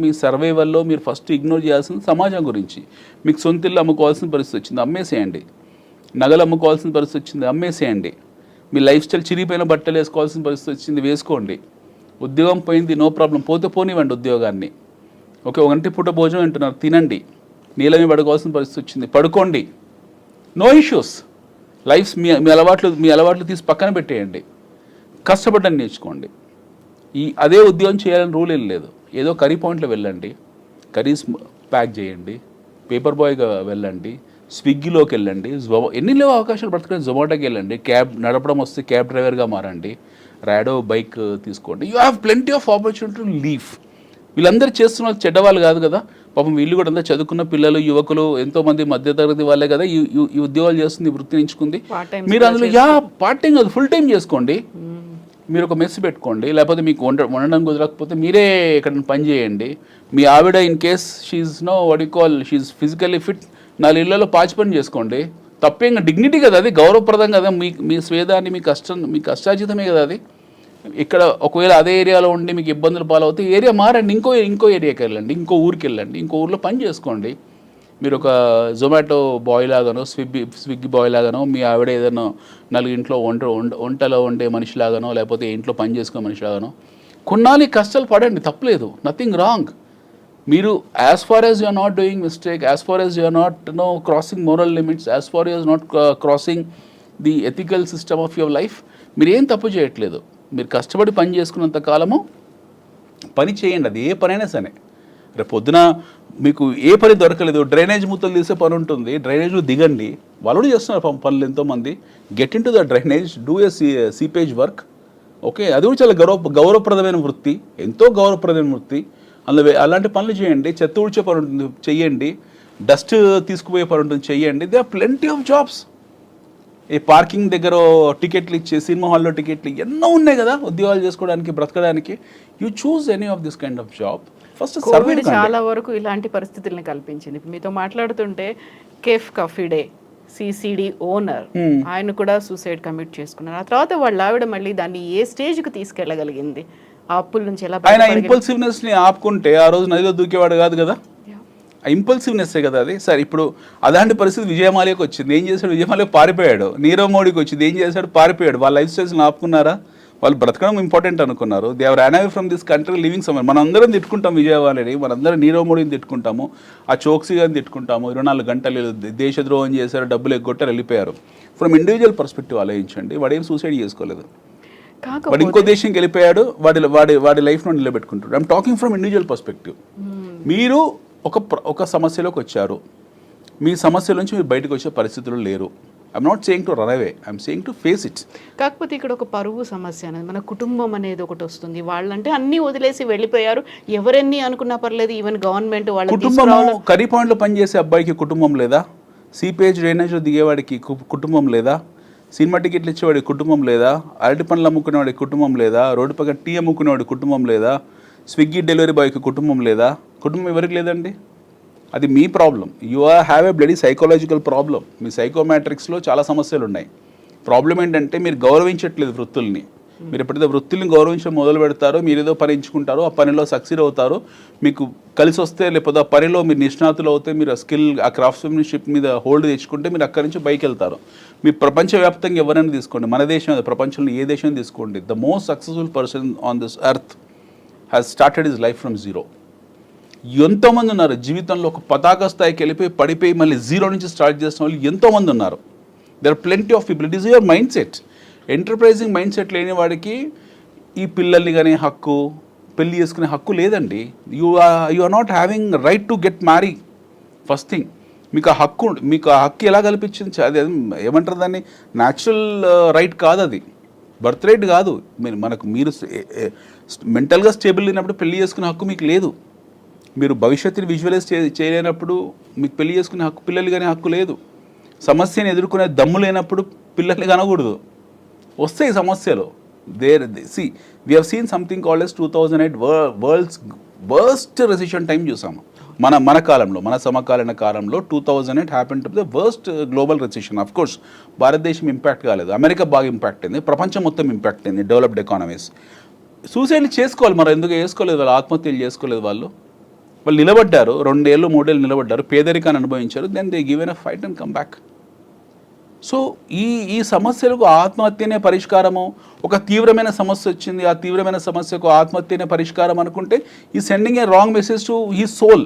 మీ సర్వైవల్లో మీరు ఫస్ట్ ఇగ్నోర్ చేయాల్సింది సమాజం గురించి. మీకు సొంత ఇల్లు అమ్ముకోవాల్సిన పరిస్థితి వచ్చింది, అమ్మేసేయండి. నగలు అమ్ముకోవాల్సిన పరిస్థితి వచ్చింది, అమ్మేసేయండి. మీ లైఫ్ స్టైల్ చిరిగిపోయిన బట్టలు వేసుకోవాల్సిన పరిస్థితి వచ్చింది, వేసుకోండి. ఉద్యోగం పోయింది, నో ప్రాబ్లం, పోతే పోనివ్వండి ఉద్యోగాన్ని. ఓకే, 1 పూట భోజనం అంటున్నారు, తినండి. నీళ్ళ మీద పడుకోవాల్సిన పరిస్థితి వచ్చింది, పడుకోండి. No issues. లైఫ్ మీ అలవాట్లు తీసి పక్కన పెట్టేయండి. కష్టపడని నేర్చుకోండి. అదే ఉద్యోగం చేయాలని రూల్ ఏం లేదు. ఏదో కర్రీ పాయింట్లో వెళ్ళండి, కర్రీస్ ప్యాక్ చేయండి, పేపర్ బాయ్గా వెళ్ళండి, స్విగ్గీలోకి వెళ్ళండి, ఎన్ని లేవో అవకాశాలు బ్రతకండి. జొమాటోకి వెళ్ళండి, క్యాబ్ నడపడం వస్తే క్యాబ్ డ్రైవర్గా మారండి, ర్యాడో బైక్ తీసుకోండి. You have plenty of opportunity to leave. వీళ్ళందరూ చేస్తున్న చెడ్డవాళ్ళు కాదు కదా, పాపం వీళ్ళు కూడా అంతా చదువుకున్న పిల్లలు, యువకులు, ఎంతోమంది మధ్యతరగతి వాళ్ళే కదా ఈ ఉద్యోగాలు చేస్తుంది, వృత్తిని ఎంచుకుంది. మీరు అందులో పార్ట్ టైం కాదు, ఫుల్ టైం చేసుకోండి. మీరు ఒక మెస్ పెట్టుకోండి, లేకపోతే మీకు వండడం కుదరకపోతే మీరే ఎక్కడ పని చేయండి. మీ ఆవిడ in case she she physically fit, 4 ఇళ్లలో పాచి పని చేసుకోండి. తప్పేం, డిగ్నిటీ కదా అది, గౌరవప్రదం కదా. మీ స్వేదాన్ని మీ కష్టార్జితమే కదా అది. ఇక్కడ ఒకవేళ అదే ఏరియాలో ఉండి మీకు ఇబ్బందులు పాలవుతే ఏరియా మారండి, ఇంకో ఏరియాకి వెళ్ళండి, ఇంకో ఊరికి వెళ్ళండి, ఇంకో ఊర్లో పని చేసుకోండి. మీరు ఒక జొమాటో బాయ్ లాగానో, స్విగ్గీ బాయ్ లాగానో, మీ ఆవిడ ఏదైనా 4 ఇంట్లో వంటలో వండే మనిషిలాగానో, లేకపోతే ఇంట్లో పని చేసుకునే మనిషిలాగానో కొన్నాళ్ళు కష్టాలు పడండి, తప్పలేదు, నథింగ్ రాంగ్. మీరు as far as you're not doing mistake, as far as you're not crossing moral limits, as far as not crossing the ethical system of your life, మీరు ఏం తప్పు చేయట్లేదు. మీరు కష్టపడి పని చేసుకున్నంత కాలము పని చేయండి, అది ఏ పనైనా సరే. రేపు పొద్దున మీకు ఏ పని దొరకలేదు, డ్రైనేజ్ ముత్తలు తీసే పని ఉంటుంది, డ్రైనేజ్లో దిగండి. వాళ్ళు చేస్తున్నారు పనులు ఎంతోమంది. Get in to the drainage, do a seepage work. Okay, అది కూడా చాలా గౌరవప్రదమైన వృత్తి, ఎంతో గౌరవప్రదమైన వృత్తి. అందులో అలాంటి పనులు చేయండి. చెత్త ఊడ్చే పని ఉంటుంది చెయ్యండి, డస్ట్ తీసుకుపోయే పని ఉంటుంది చెయ్యండి. They are plenty of jobs. ఈ పార్కింగ్ దగ్గర టికెట్లు ఇచ్చే, సినిమా హాల్లో టికెట్లు ఎన్నో ఉన్నాయి కదా ఉద్యోగాలు చేసుకోవడానికి, బ్రతకడానికి. You choose any of this kind of job. First Covid చాలా వరకు ఇలాంటి పరిస్థితుల్ని కల్పించింది. మీతో మాట్లాడుతుంటే cafe coffee day CCD owner ఆయన కూడా సూసైడ్ కమిట్ చేసుకున్నారు. ఆ తర్వాత వాళ్ళ ఆవిడ మళ్ళీ దాన్ని ఏ స్టేజ్కి తీసుకెళ్ళగలిగింది, ఆ అప్పుల నుంచి ఎలా ఆయన ఇంపల్సివ్నెస్ ని ఆపుకుంటే ఆ రోజు నదిలో దూకేవాడు కాదు కదా. ఇంపల్సివ్నెస్సే కదా అది. సరే, ఇప్పుడు అలాంటి పరిస్థితి విజయమాల్యకు వచ్చింది, ఏం చేశాడు? విజయమాల్య పారిపోయాడు. నీరవ్ మోడీకి వచ్చింది, ఏం చేశాడు? పారిపోయాడు. వాళ్ళ లైఫ్ స్టైల్స్ని ఆపుకున్నారా? వాళ్ళు బ్రతకడం ఇంపార్టెంట్ అనుకున్నారు. They are run away from this country living summer. మనందరం తిట్టుకుంటాం విజయవాడని, మనందరం నీరవ్ మోడీని తిట్టుకుంటాము, ఆ చోక్సీ గారిని తిట్టుకుంటాము. 24 గంటలు దేశద్రోహం చేశారు, డబ్బులు ఎగ్గొట్టారు, వెళ్ళిపోయారు. ఫ్రమ్ ఇండివిజువల్ పర్స్పెక్టివ్ ఆలోచించండి. వాడు ఏం సూసైడ్ చేసుకోలేదు, వాడు ఇంకో దేశంకి వెళ్ళిపోయాడు, వాడి లైఫ్ను నిలబెట్టుకుంటాడు. I'm talking from individual perspective. మీరు ఒక సమస్యలోకి వచ్చారు, మీ సమస్యల నుంచి మీరు బయటకు వచ్చే పరిస్థితులు లేరు. I'm not saying to run away, I'm saying to face it. కాకపోతే ఇక్కడ ఒక పరువు సమస్య అనేది, మన కుటుంబం అనేది ఒకటి వస్తుంది. వాళ్ళంటే అన్ని వదిలేసి వెళ్ళిపోయారు, ఎవరెన్ని అనుకున్నా పర్లేదు, ఈవెన్ గవర్నమెంట్ వాళ్ళ కుటుంబం. కర్రీ పాయింట్లో పనిచేసే అబ్బాయికి కుటుంబం లేదా? సీపేజ్ డ్రైనేజ్లో దిగేవాడికి కుటుంబం లేదా? సినిమా టికెట్లు ఇచ్చేవాడికి కుటుంబం లేదా? అరటి పండ్లు అమ్ముకునేవాడికి కుటుంబం లేదా? రోడ్డు పక్కన టీ అమ్ముకునేవాడికి కుటుంబం లేదా? స్విగ్గీ డెలివరీ బాయ్కి కుటుంబం లేదా? కుటుంబం ఎవరికి లేదండి? అది మీ problem. You have a bloody psychological problem. మీ సైకోమాట్రిక్స్లో చాలా సమస్యలు ఉన్నాయి. ప్రాబ్లం ఏంటంటే మీరు గౌరవించట్లేదు వృత్తుల్ని. మీరు ఎప్పుడైతే వృత్తుల్ని గౌరవించడం మొదలు పెడతారో, మీరు ఏదో పని ఎంచుకుంటారో, ఆ పనిలో సక్సీడ్ అవుతారో, మీకు కలిసి వస్తే, లేకపోతే ఆ పనిలో మీరు నిష్ణాతులు అవుతే, మీరు ఆ స్కిల్, ఆ క్రాఫ్ట్స్మెన్షిప్ మీద హోల్డ్ తెచ్చుకుంటే మీరు అక్కడి నుంచి పైకి వెళ్తారు. మీ ప్రపంచవ్యాప్తంగా ఎవరైనా తీసుకోండి, మన దేశం, ప్రపంచంలో ఏ దేశం తీసుకోండి, the most successful person on this earth has started his life from zero. ఎంతోమంది ఉన్నారు జీవితంలో ఒక పతాక స్థాయికి వెళ్ళిపోయి పడిపోయి మళ్ళీ జీరో నుంచి స్టార్ట్ చేసిన వాళ్ళు ఎంతోమంది ఉన్నారు. There are plenty of people. It is your mind set. Enterprising mind set లేని వాడికి ఈ పిల్లల్ని కానీ హక్కు, పెళ్లి చేసుకునే హక్కు లేదండి. You are not having right to get marry. First thing, మీకు ఆ హక్కు ఎలా కల్పించింది? అది ఏమంటారు దాన్ని? న్యాచురల్ రైట్ కాదు అది, బర్త్ రైట్ కాదు. మీరు మెంటల్గా స్టేబుల్ లేనప్పుడు పెళ్లి చేసుకునే హక్కు మీకు లేదు. మీరు భవిష్యత్తుని విజువలైజ్ చేయలేనప్పుడు మీకు పెళ్లి చేసుకునే హక్కు, పిల్లలు కానీ హక్కు లేదు. సమస్యను ఎదుర్కొనే దమ్ము లేనప్పుడు పిల్లల్ని కనకూడదు. వస్తాయి సమస్యలు. We have seen something called as 2008 world's worst recession time చూసాము. మన కాలంలో, మన సమకాలీన కాలంలో 2008 happen to the worst global recession. Of course భారతదేశం ఇంపాక్ట్ కాలేదు, అమెరికా బాగా ఇంపాక్ట్ అయింది, ప్రపంచం మొత్తం ఇంపాక్ట్ అయింది, డెవలప్డ్ ఎకానమీస్. సూసైడ్లు చేసుకోవాలి, మరి ఎందుకు చేసుకోలేదు? వాళ్ళు ఆత్మహత్యలు చేసుకోలేదు. వాళ్ళు నిలబడ్డారు, 2 ఏళ్ళు 3 ఏళ్ళు నిలబడ్డారు, పేదరికాన్ని అనుభవించారు. Then they given a fight and come back. So ఈ సమస్యలకు ఆత్మహత్యనే పరిష్కారము. ఒక తీవ్రమైన సమస్య వచ్చింది, ఆ తీవ్రమైన సమస్యకు ఆత్మహత్యనే పరిష్కారం అనుకుంటే ఈ sending a wrong message to he soul.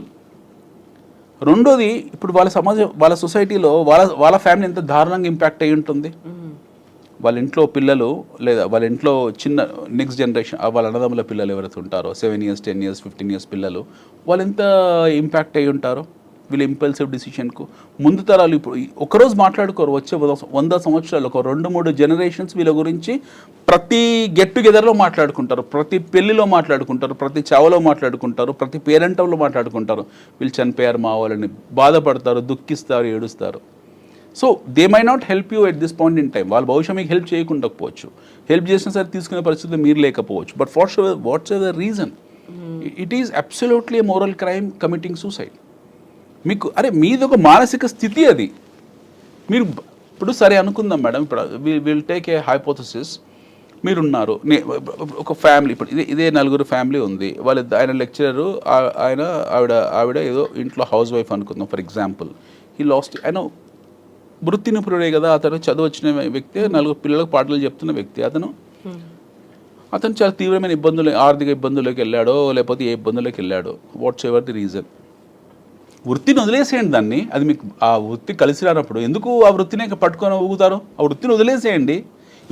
రెండోది, ఇప్పుడు వాళ్ళ సొసైటీలో వాళ్ళ ఫ్యామిలీ ఎంత దారుణంగా ఇంపాక్ట్ అయ్యి ఉంటుంది. వాళ్ళ ఇంట్లో పిల్లలు, లేదా వాళ్ళ ఇంట్లో చిన్న నెక్స్ట్ జనరేషన్, వాళ్ళ అన్నదమ్ముల పిల్లలు ఎవరైతే ఉంటారో, 7 years 10 years 15 years పిల్లలు, వాళ్ళు ఎంత ఇంపాక్ట్ అయ్యి ఉంటారో వీళ్ళ ఇంపల్సివ్ డిసిషన్కు. ముందు తరాలు ఇప్పుడు ఒకరోజు మాట్లాడుకోరు, వచ్చే 100 సంవత్సరాలు, ఒక 2-3 జనరేషన్స్ వీళ్ళ గురించి ప్రతి గెట్ టుగెదర్లో మాట్లాడుకుంటారు, ప్రతి పెళ్లిలో మాట్లాడుకుంటారు, ప్రతి చావలో మాట్లాడుకుంటారు, ప్రతి పేరెంటంలో మాట్లాడుకుంటారు. వీళ్ళు చనిపోయారు మా వాళ్ళని బాధపడతారు, దుఃఖిస్తారు, ఏడుస్తారు. So they my not help you at this point in time. వాళ్ళు బహుశా మీకు హెల్ప్ చేయకుండకపోవచ్చు, హెల్ప్ చేసిన సరే తీసుకునే పరిస్థితి మీరు లేకపోవచ్చు. But what's the reason? It is absolutely moral crime committing suicide. మీకు మీది ఒక మానసిక స్థితి అది. మీరు ఇప్పుడు సరే అనుకుందాం మేడం, ఇప్పుడు విల్ టేక్ ఏ హైపోథసిస్. మీరున్నారు, ఒక ఫ్యామిలీ, ఇప్పుడు ఇదే 4 ఫ్యామిలీ ఉంది. ఆయన లెక్చరరు, ఆవిడ ఏదో ఇంట్లో హౌస్ వైఫ్ అనుకుందాం ఫర్ ఎగ్జాంపుల్. ఈ లాస్ట్ ఆయన వృత్తి నిపుణుడే కదా, అతను చదువు వచ్చిన వ్యక్తి, 4 పిల్లలకు పాటలు చెప్తున్న వ్యక్తి. అతను చాలా తీవ్రమైన ఇబ్బందులు, ఆర్థిక ఇబ్బందుల్లోకి వెళ్ళాడో, లేకపోతే ఏ ఇబ్బందుల్లోకి వెళ్ళాడో, వాట్స్ ఎవర్ ది రీజన్. వృత్తిని వదిలేసేయండి దాన్ని. అది మీకు ఆ వృత్తి కలిసి రానప్పుడు ఎందుకు ఆ వృత్తిని పట్టుకొని ఊగుతారు? ఆ వృత్తిని వదిలేసేయండి.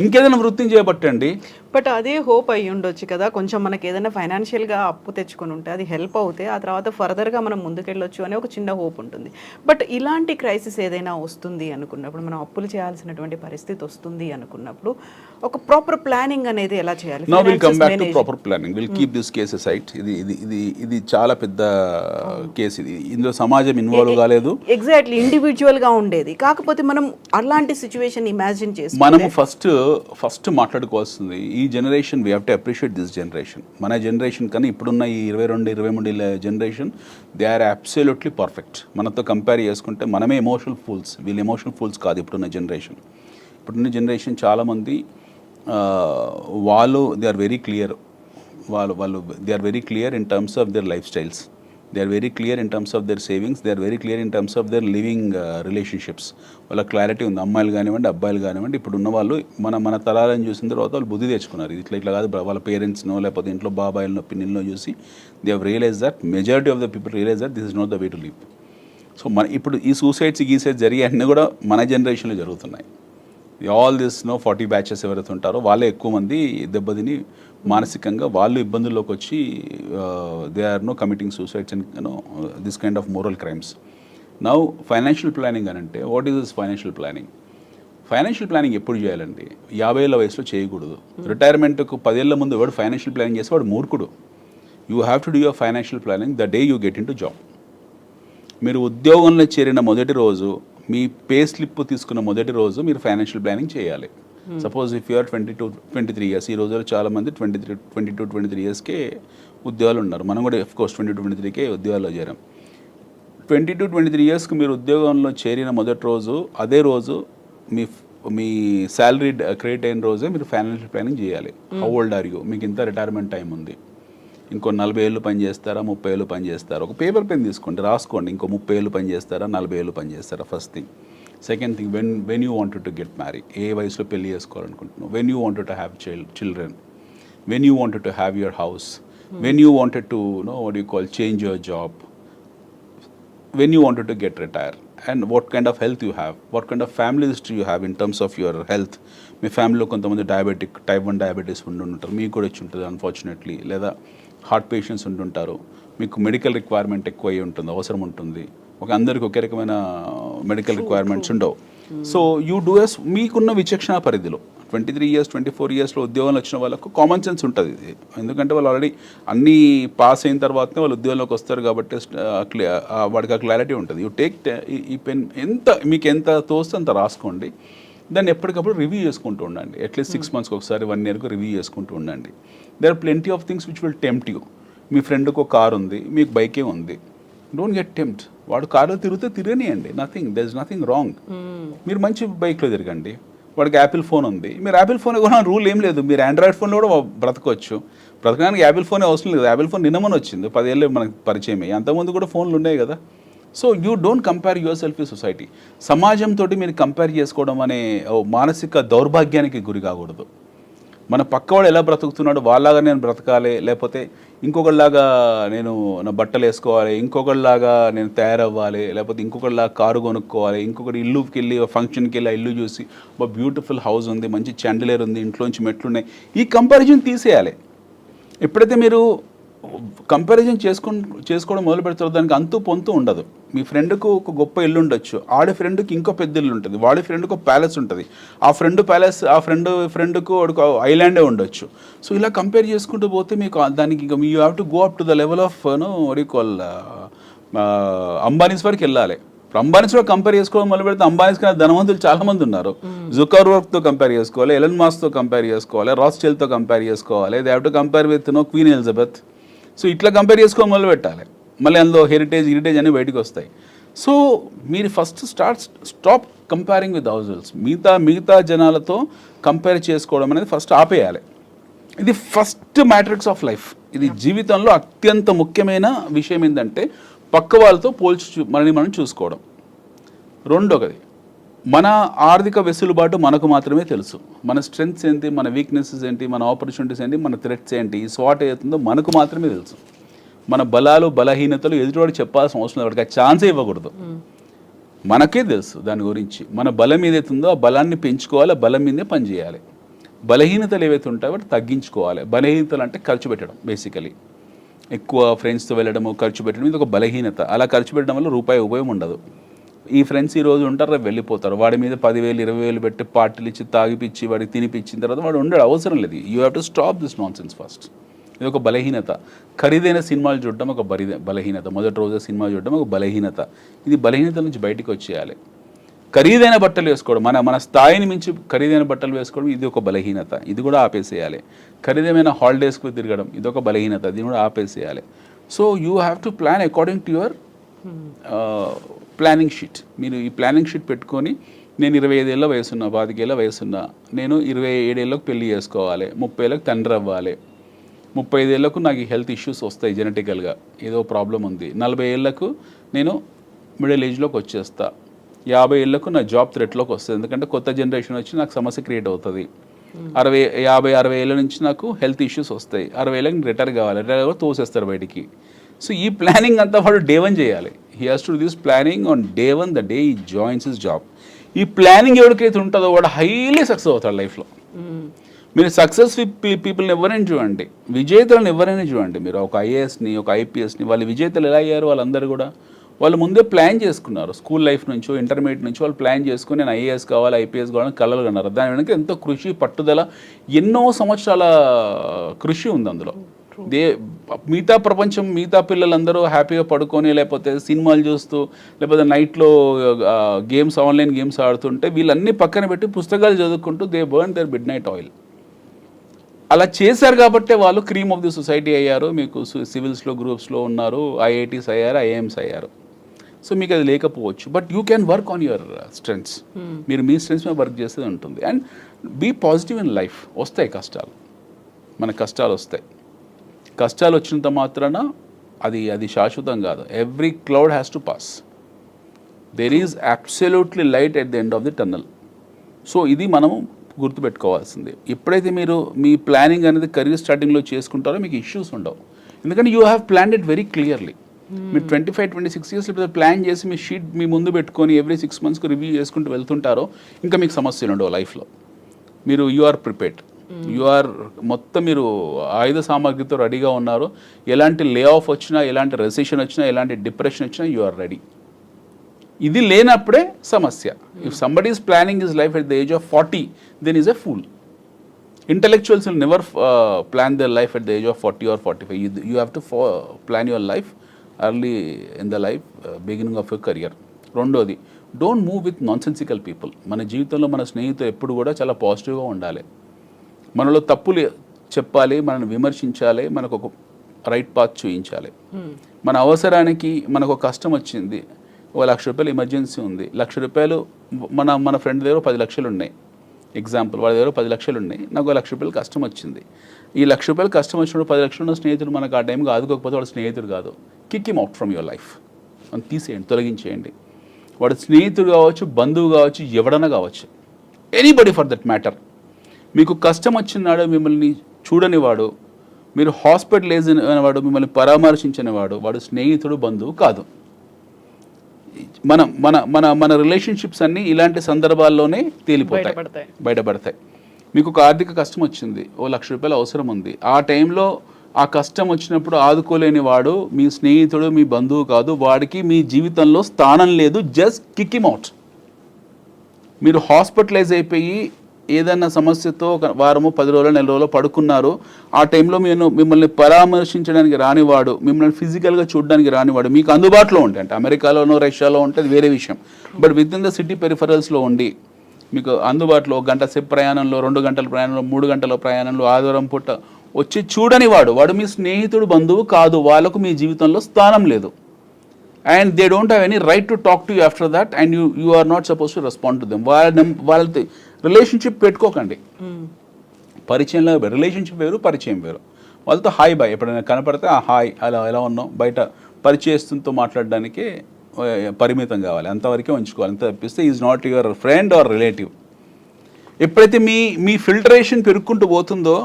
ఇంకేదైనా వృత్తిని చేపట్టండి. బట్ అదే హోప్ అయ్యి ఉండొచ్చు కదా, కొంచెం మనకి ఏదైనా ఫైనాన్షియల్గా అప్పు తెచ్చుకొని ఉంటే అది హెల్ప్ అవుతే ఆ తర్వాత ఫర్దర్గా మనం ముందుకెళ్ళొచ్చు అనే ఒక చిన్న హోప్ ఉంటుంది. బట్ ఇలాంటి క్రైసిస్ ఏదైనా వస్తుంది అనుకున్నప్పుడు, మనం అప్పులు చేయాల్సినటువంటి పరిస్థితి వస్తుంది అనుకున్నప్పుడు ఒక ప్రాపర్ ప్లానింగ్ అనేది ఎలా చేయాలి? Now will come back to proper planning. Will keep this case aside. ఇది చాలా పెద్ద కేసు. ఇందులో సమాజం ఇన్వాల్వ్ కాలేదు. ఎగ్జాక్ట్లీ, ఇండివిజువల్ గా ఉండేది. కాకపోతే మనం అలాంటి సిచ్యువేషన్ ఇమాజిన్ చేసి మనము ఫస్ట్ మాట్లాడుకోవాల్సింది, ఈ generation we have to appreciate this generation. మన జనరేషన్ కానీ ఇప్పుడున్న ఈ 22-23 generation, they are absolutely perfect. మనతో కంపేర్ చేసుకుంటే మనమే ఎమోషనల్ ఫూల్స్, వీళ్ళు ఎమోషనల్ ఫూల్స్ కాదు ఇప్పుడున్న జనరేషన్. ఇప్పుడున్న జనరేషన్ చాలామంది వాళ్ళు దే ఆర్ వెరీ క్లియర్. వాళ్ళు they are very clear in terms of their life styles. They are very clear in terms of their savings. They are very clear in terms of there living relationships. వాళ్ళ clarity ఉంది. అమ్మాయిలు కానివ్వండి, అబ్బాయిలు కానివ్వండి, ఇప్పుడు ఉన్న వాళ్ళు మన తరాలను చూసిన తర్వాత వాళ్ళు బుద్ధి తెచ్చుకున్నారు. ఇట్లా కాదు, వాళ్ళ పేరెంట్స్నో లేకపోతే ఇంట్లో బాబాయిలను పిన్నిల్లో చూసి they have realise that, majority of the people realise that this is not the way to live. So ఇప్పుడు ఈ సూసైడ్స్ జరిగే అన్నీ కూడా మన జనరేషన్లో జరుగుతున్నాయి. ఆల్ దిస్ 40 బ్యాచెస్ ఎవరైతే ఉంటారో వాళ్ళే ఎక్కువ మంది దెబ్బతిని మానసికంగా వాళ్ళు ఇబ్బందుల్లోకి వచ్చి they are committing suicides and this kind of moral crimes. Now financial planning అని అంటే, what is this financial planning? Financial planning ఎప్పుడు చేయాలండి? 50 ఏళ్ళ వయసులో చేయకూడదు. రిటైర్మెంట్కు 10 ఏళ్ళ ముందు ఎవడు ఫైనాన్షియల్ ప్లానింగ్ చేస్తే వాడు మూర్ఖుడు. You have to do your financial planning the day you get in to job. మీరు ఉద్యోగంలో చేరిన మొదటి రోజు, మీ పే స్లిప్ తీసుకున్న మొదటి రోజు మీరు ఫైనాన్షియల్ ప్లానింగ్ చేయాలి. సపోజ్ ఇఫ్ యూఆర్ 22-23 ఇయర్స్, ఈ రోజుల్లో చాలామంది 22-23 ఇయర్స్కే ఉద్యోగాలు ఉన్నారు. మనం కూడా అఫ్కోర్స్ 22-23కే ఉద్యోగాల్లో చేరాం. 22-23 ఇయర్స్కి మీరు ఉద్యోగంలో చేరిన మొదటి రోజు, అదే రోజు మీ శాలరీ క్రెడిట్ అయిన రోజే మీరు ఫైనాన్షియల్ ప్లానింగ్ చేయాలి. How old are you? మీకు ఇంత రిటైర్మెంట్ టైం ఉంది. ఇంకో 40 ఏళ్ళు పని చేస్తారా, 30 ఏళ్ళు పని చేస్తారా? ఒక పేపర్ పెన్ తీసుకోండి, రాసుకోండి. ఇంకో 30 ఏళ్ళు పని చేస్తారా, 40 ఏళ్ళు పని చేస్తారా? First thing. Second thing, when you wanted to get marry, ఏ వయసులో పెళ్లి చేసుకోవాలనుకుంటున్నావు? When you wanted to have children? When you wanted to have your house? When you wanted to what you call change your job? when you wanted to get retire, and what kind of health you have, what kind of family history you have in terms of your health. మీ ఫ్యామిలీలో కొంతమంది type 1 diabetes ఉంటుంటారు, మీకు కూడా వచ్చి ఉంటుంది unfortunately. లేదా heart patients ఉంటుంటారు, మీకు మెడికల్ రిక్వైర్మెంట్ ఎక్కువ అయ్యి ఉంటుంది, అవసరం ఉంటుంది. అందరికీ ఒకే రకమైన మెడికల్ రిక్వైర్మెంట్స్ ఉండవు. సో యూ డూ ఎస్ మీకున్న విచక్షణ పరిధిలో. 23 ఇయర్స్ 24 ఇయర్స్లో ఉద్యోగంలో వచ్చిన వాళ్ళకు కామన్ సెన్స్ ఉంటుంది. ఎందుకంటే వాళ్ళు ఆల్రెడీ అన్నీ పాస్ అయిన తర్వాతనే వాళ్ళు ఉద్యోగంలోకి వస్తారు కాబట్టి వాడికి ఆ క్లారిటీ ఉంటుంది. యూ టేక్ ఈ పెన్, మీకు ఎంత తోస్తే అంత రాసుకోండి. దాన్ని ఎప్పటికప్పుడు రివ్యూ చేసుకుంటూ ఉండండి. అట్లీస్ట్ 6 మంత్స్కి ఒకసారి, 1 ఇయర్కు రివ్యూ చేసుకుంటూ ఉండండి. There are plenty of things which will tempt you. మీ ఫ్రెండ్కి ఒక కార్ ఉంది, మీకు బైకే ఉంది. Don't get tempt. వాడు కార్లో తిరగనియండి. There is nothing wrong. మీరు మంచి బైక్లో తిరగండి. వాడికి యాపిల్ ఫోన్ ఉంది, మీరు యాపిల్ ఫోన్ కూడా రూల్ ఏం లేదు. మీరు ఆండ్రాయిడ్ ఫోన్లో కూడా బ్రతకొచ్చు. బ్రతకడానికి యాపిల్ ఫోనే అవసరం లేదు. యాపిల్ ఫోన్ నిన్నమని వచ్చింది, 10 ఏళ్ళు మనకు పరిచయం అయ్యి. అంతకుముందు కూడా ఫోన్లు ఉన్నాయి కదా. So you don't compare your self ఈ సొసైటీ. సమాజంతో మీరు కంపేర్ చేసుకోవడం అనే మానసిక దౌర్భాగ్యానికి గురి కాకూడదు. మన పక్కవాడు ఎలా బ్రతుకుతున్నాడు వాళ్ళలాగా నేను బ్రతకాలి, లేకపోతే ఇంకొకళ్ళలాగా నేను నా బట్టలు వేసుకోవాలి, ఇంకొకళ్ళలాగా నేను తయారవ్వాలి, లేకపోతే ఇంకొకళ్ళలాగా కారు కొనుక్కోవాలి, ఇంకొకటి ఇల్లుకి వెళ్ళి ఫంక్షన్కి వెళ్ళి ఇల్లు చూసి ఒక బ్యూటిఫుల్ హౌస్ ఉంది, మంచి చాండిలియర్ ఉంది, ఇంట్లోంచి మెట్లు ఉన్నాయి, ఈ కంపారిజన్ తీసేయాలి. ఎప్పుడైతే మీరు కంపారిజన్ చేసుకోవడం మొదలు పెడతారో దానికి అంతు పొంతు ఉండదు. మీ ఫ్రెండ్కు ఒక గొప్ప ఇల్లు ఉండొచ్చు, ఆడి ఫ్రెండ్కి ఇంకో పెద్ద ఇల్లు ఉంటుంది, వాడి ఫ్రెండ్కి ఒక ప్యాలెస్ ఉంటుంది, ఆ ఫ్రెండ్కు ఒక ఐలాండే ఉండొచ్చు. సో ఇలా కంపేర్ చేసుకుంటూ పోతే మీకు దానికి ఇంకా you have to go up to the level of call Ambanis వరకు వెళ్ళాలి. ఇప్పుడు అంబానీస్లో కంపేర్ చేసుకోవడం మొదలు పెడితే అంబానీస్ కన్నా ధనవంతులు చాలామంది ఉన్నారు. జుకర్బర్గ్తో కంపేర్ చేసుకోవాలి, ఎలన్ మాస్క్తో కంపేర్ చేసుకోవాలి, రాస్చెల్తో కంపేర్ చేసుకోవాలి. They have to compare with queen Elizabeth. So ఇట్లా కంపేర్ చేసుకోవడం మొదలు పెట్టాలి. మళ్ళీ అందులో హెరిటేజ్ అన్నీ బయటకు వస్తాయి. సో మీరు first stop comparing with house. మిగతా జనాలతో కంపేర్ చేసుకోవడం అనేది ఫస్ట్ ఆపేయాలి. ఇది ఫస్ట్ మ్యాట్రిక్స్ ఆఫ్ లైఫ్. ఇది జీవితంలో అత్యంత ముఖ్యమైన విషయం ఏంటంటే పక్క వాళ్ళతో మనం చూసుకోవడం. రెండోది, మన ఆర్థిక వెసులుబాటు మనకు మాత్రమే తెలుసు. మన స్ట్రెంగ్త్స్ ఏంటి, మన వీక్నెసెస్ ఏంటి, మన ఆపర్చునిటీస్ ఏంటి, మన థ్రెట్స్ ఏంటి, ఈ స్వాట్ అవుతుందో మనకు మాత్రమే తెలుసు. మన బలాలు బలహీనతలు ఎదుటివాడు చెప్పాల్సిన అవసరం లేదు, వాడికి ఆ ఛాన్సే ఇవ్వకూడదు. మనకే తెలుసు దాని గురించి. మన బలం ఏదైతుందో ఆ బలాన్ని పెంచుకోవాలి, ఆ బలం మీదే పనిచేయాలి. బలహీనతలు ఏవైతే ఉంటాయో వాటి తగ్గించుకోవాలి. బలహీనతలు అంటే ఖర్చు పెట్టడం, బేసికలీ ఎక్కువ ఫ్రెండ్స్తో వెళ్ళడము, ఖర్చు పెట్టడం, ఇది ఒక బలహీనత. అలా ఖర్చు పెట్టడం వల్ల రూపాయి ఉపయోగం ఉండదు. ఈ ఫ్రెండ్స్ ఈ రోజు ఉంటారు, రేపు వెళ్ళిపోతారు. వాడి మీద 10,000 20,000 పెట్టి పార్టీలు ఇచ్చి తాగిపిచ్చి వాడికి తినిపించిన తర్వాత వాడు ఉండడు, అవసరం లేదు. You have to stop this non sense first. ఇది ఒక బలహీనత. ఖరీదైన సినిమాలు చూడడం ఒక బలహీనత. మొదటి రోజు సినిమా చూడడం ఒక బలహీనత. ఇది బలహీనత నుంచి బయటికి వచ్చేయాలి. ఖరీదైన బట్టలు వేసుకోవడం, మన స్థాయిని మించి ఖరీదైన బట్టలు వేసుకోవడం, ఇది ఒక బలహీనత. ఇది కూడా ఆపేసేయాలి. ఖరీదైన హాలిడేస్కి తిరగడం, ఇది ఒక బలహీనత. ఇది కూడా ఆపేసేయాలి. So you have to plan according to your planning sheet. మీరు ఈ ప్లానింగ్ షీట్ పెట్టుకొని, నేను 25 ఏళ్ళ వయసున్నా, 25 ఏళ్ళ వయసున్నా, నేను 27 ఏళ్ళకు పెళ్లి చేసుకోవాలి, 30 ఏళ్ళకు తండ్రి అవ్వాలి, 35 ఏళ్ళకు నాకు ఈ హెల్త్ ఇష్యూస్ వస్తాయి, జెనెటికల్గా ఏదో ప్రాబ్లం ఉంది, 40 ఏళ్ళకు నేను మిడిల్ ఏజ్లోకి వచ్చేస్తా, 50 ఏళ్ళకు నా జాబ్ థ్రెట్లోకి వస్తుంది, ఎందుకంటే కొత్త జనరేషన్ వచ్చి నాకు సమస్య క్రియేట్ అవుతుంది, 50 ఏళ్ళ నుంచి నాకు హెల్త్ ఇష్యూస్ వస్తాయి, 60 ఏళ్ళకి రిటైర్ కావాలి, రిటైర్ తోసేస్తారు బయటికి. సో ఈ ప్లానింగ్ అంతా వాడు డే 1 చేయాలి. He has to do this planning on day 1, the day ఈ జాయిన్స్ హిస్ జాబ్. ఈ ప్లానింగ్ ఎవరికైతే ఉంటుందో వాడు హైలీ సక్సెస్ అవుతాడు లైఫ్లో. మీరు సక్సెస్ పీపుల్ని ఎవరైనా చూడండి, విజేతలను ఎవరైనా చూడండి, మీరు ఒక ఐఏఎస్ని, ఒక ఐపీఎస్ని, వాళ్ళు విజేతలు ఎలా అయ్యారు? వాళ్ళందరూ కూడా వాళ్ళు ముందే ప్లాన్ చేసుకున్నారు. స్కూల్ లైఫ్ నుంచో ఇంటర్మీడియట్ నుంచో వాళ్ళు ప్లాన్ చేసుకుని నేను ఐఏఎస్ కావాలి, ఐపీఎస్ కావాలని కలలు కన్నారు. దాని వెనక ఎంతో కృషి, పట్టుదల, ఎన్నో సంవత్సరాల కృషి ఉంది అందులో. మిగతా ప్రపంచం, మిగతా పిల్లలందరూ హ్యాపీగా పడుకొని, లేకపోతే సినిమాలు చూస్తూ, లేకపోతే నైట్లో గేమ్స్, ఆన్లైన్ గేమ్స్ ఆడుతుంటే, వీళ్ళన్నీ పక్కన పెట్టి పుస్తకాలు చదువుకుంటూ they burn their midnight oil. అలా చేశారు కాబట్టే వాళ్ళు క్రీమ్ ఆఫ్ ది సొసైటీ అయ్యారు. మీకు సివిల్స్లో, గ్రూప్స్లో ఉన్నారు, ఐఐటీస్ అయ్యారు, ఐఏఎమ్స్ అయ్యారు. సో మీకు అది లేకపోవచ్చు, but you can work on your strengths. మీరు మీ స్ట్రెంగ్స్ మీద వర్క్ చేసేది ఉంటుంది. And be positive in life. వస్తాయి కష్టాలు, మన కష్టాలు వస్తాయి. కష్టాలు వచ్చినంత మాత్రాన అది శాశ్వతం కాదు. Every cloud has to pass. There is absolutely light at the end of the tunnel. So ఇది మనం గుర్తుపెట్టుకోవాల్సింది. ఎప్పుడైతే మీరు మీ ప్లానింగ్ అనేది కెరీర్ స్టార్టింగ్లో చేసుకుంటారో మీకు ఇష్యూస్ ఉండవు. ఎందుకంటే you have planned it very clearly. మీరు 25-26 ఇయర్స్ లేకపోతే ప్లాన్ చేసి మీ షీట్ మీ ముందు పెట్టుకొని ఎవ్రీ 6 మంత్స్కి రివ్యూ చేసుకుంటూ వెళ్తుంటారో ఇంకా మీకు సమస్యలు ఉండవు లైఫ్లో. మీరు యు ఆర్ ప్రిపేర్డ్, మొత్తం మీరు ఆయుధ సామాగ్రితో రెడీగా ఉన్నారు. ఎలాంటి లే ఆఫ్ వచ్చినా, ఎలాంటి రెసిషన్ వచ్చినా, ఎలాంటి డిప్రెషన్ వచ్చినా యు ఆర్ రెడీ. ఇది లేనప్పుడే సమస్య. If somebody is planning his life at the age of 40, then is a fool. Intellectuals will never plan their life at the age of 40 or 45. You have to plan your life early in the life, beginning of your career. రెండోది, don't move with నాన్సెన్సికల్ people. మన జీవితంలో మన స్నేహితులు ఎప్పుడు కూడా చాలా పాజిటివ్గా ఉండాలి. మనలో తప్పులు చెప్పాలి, మనల్ని విమర్శించాలి, మనకు ఒక రైట్ పాత్ చూపించాలి. మన అవసరానికి మనకు ఒక కష్టం వచ్చింది, ₹1,00,000 ఎమర్జెన్సీ ఉంది, ₹1,00,000 మన ఫ్రెండ్ దగ్గర 10 లక్షలు ఉన్నాయి, ఎగ్జాంపుల్ వాడి దగ్గర 10 లక్షలు ఉన్నాయి, నాకు ₹1,00,000 కష్టం వచ్చింది. ఈ ₹1,00,000 కష్టం వచ్చినప్పుడు 10 లక్షలు ఉన్న స్నేహితుడు మనకు ఆ టైంకి ఆదుకోకపోతే వాడు స్నేహితుడు కాదు. Kick him out from your life. అని తీసేయండి, తొలగించేయండి. వాడు స్నేహితుడు కావచ్చు, బంధువు కావచ్చు, ఎవడన్నా కావచ్చు, ఎనీబడి ఫర్ దట్ మ్యాటర్. మీకు కష్టం వచ్చినాడు మిమ్మల్ని చూడనివాడు, మీరు హాస్పిటల్ వాడు, మిమ్మల్ని పరామర్శించనివాడు, వాడు స్నేహితుడు, బంధువు కాదు. మన మన మన మన రిలేషన్షిప్స్ అన్నీ ఇలాంటి సందర్భాల్లోనే తేలిపోతాయి, బయటపడతాయి. మీకు ఒక ఆర్థిక కష్టం వచ్చింది, ₹1,00,000 అవసరం ఉంది. ఆ టైంలో ఆ కష్టం వచ్చినప్పుడు ఆదుకోలేని వాడు మీ స్నేహితుడు, మీ బంధువు కాదు. వాడికి మీ జీవితంలో స్థానం లేదు. Just kick him out. మీరు హాస్పిటలైజ్ అయిపోయి ఏదైనా సమస్యతో ఒక వారము, 10 రోజులు, నెల రోజులు పడుకున్నారు. ఆ టైంలో మిమ్మల్ని పరామర్శించడానికి రానివాడు, మిమ్మల్ని ఫిజికల్గా చూడడానికి రానివాడు మీకు అందుబాటులో ఉంటే, అంటే అమెరికాలోనో రష్యాలో ఉంటే అది వేరే విషయం, but with in the city పెరిఫరల్స్లో ఉండి మీకు అందుబాటులో 1 గంట సేపు ప్రయాణంలో, 2 గంటల ప్రయాణంలో, 3 గంటల ప్రయాణంలో, ఆదివారం పూట వచ్చి చూడని వాడు మీ స్నేహితుడు, బంధువు కాదు. వాళ్ళకు మీ జీవితంలో స్థానం లేదు. And they don't have any right to talk to you after that, and you are not supposed to respond to them. వాళ్ళతో రిలేషన్షిప్ పెట్టుకోకండి. పరిచయంలో రిలేషన్షిప్ వేరు, పరిచయం వేరు. వాళ్ళతో హాయ్ బాయ్ ఎప్పుడైనా కనపడితే ఆ హాయ్, అలా ఎలా ఉన్నాం, బయట పరిచయస్తుతో మాట్లాడడానికి పరిమితం కావాలి, అంతవరకే ఉంచుకోవాలి. అంత తప్పిస్తే is not your friend or relative. ఎప్పుడైతే మీ ఫిల్టరేషన్ పెరుక్కుంటూ పోతుందో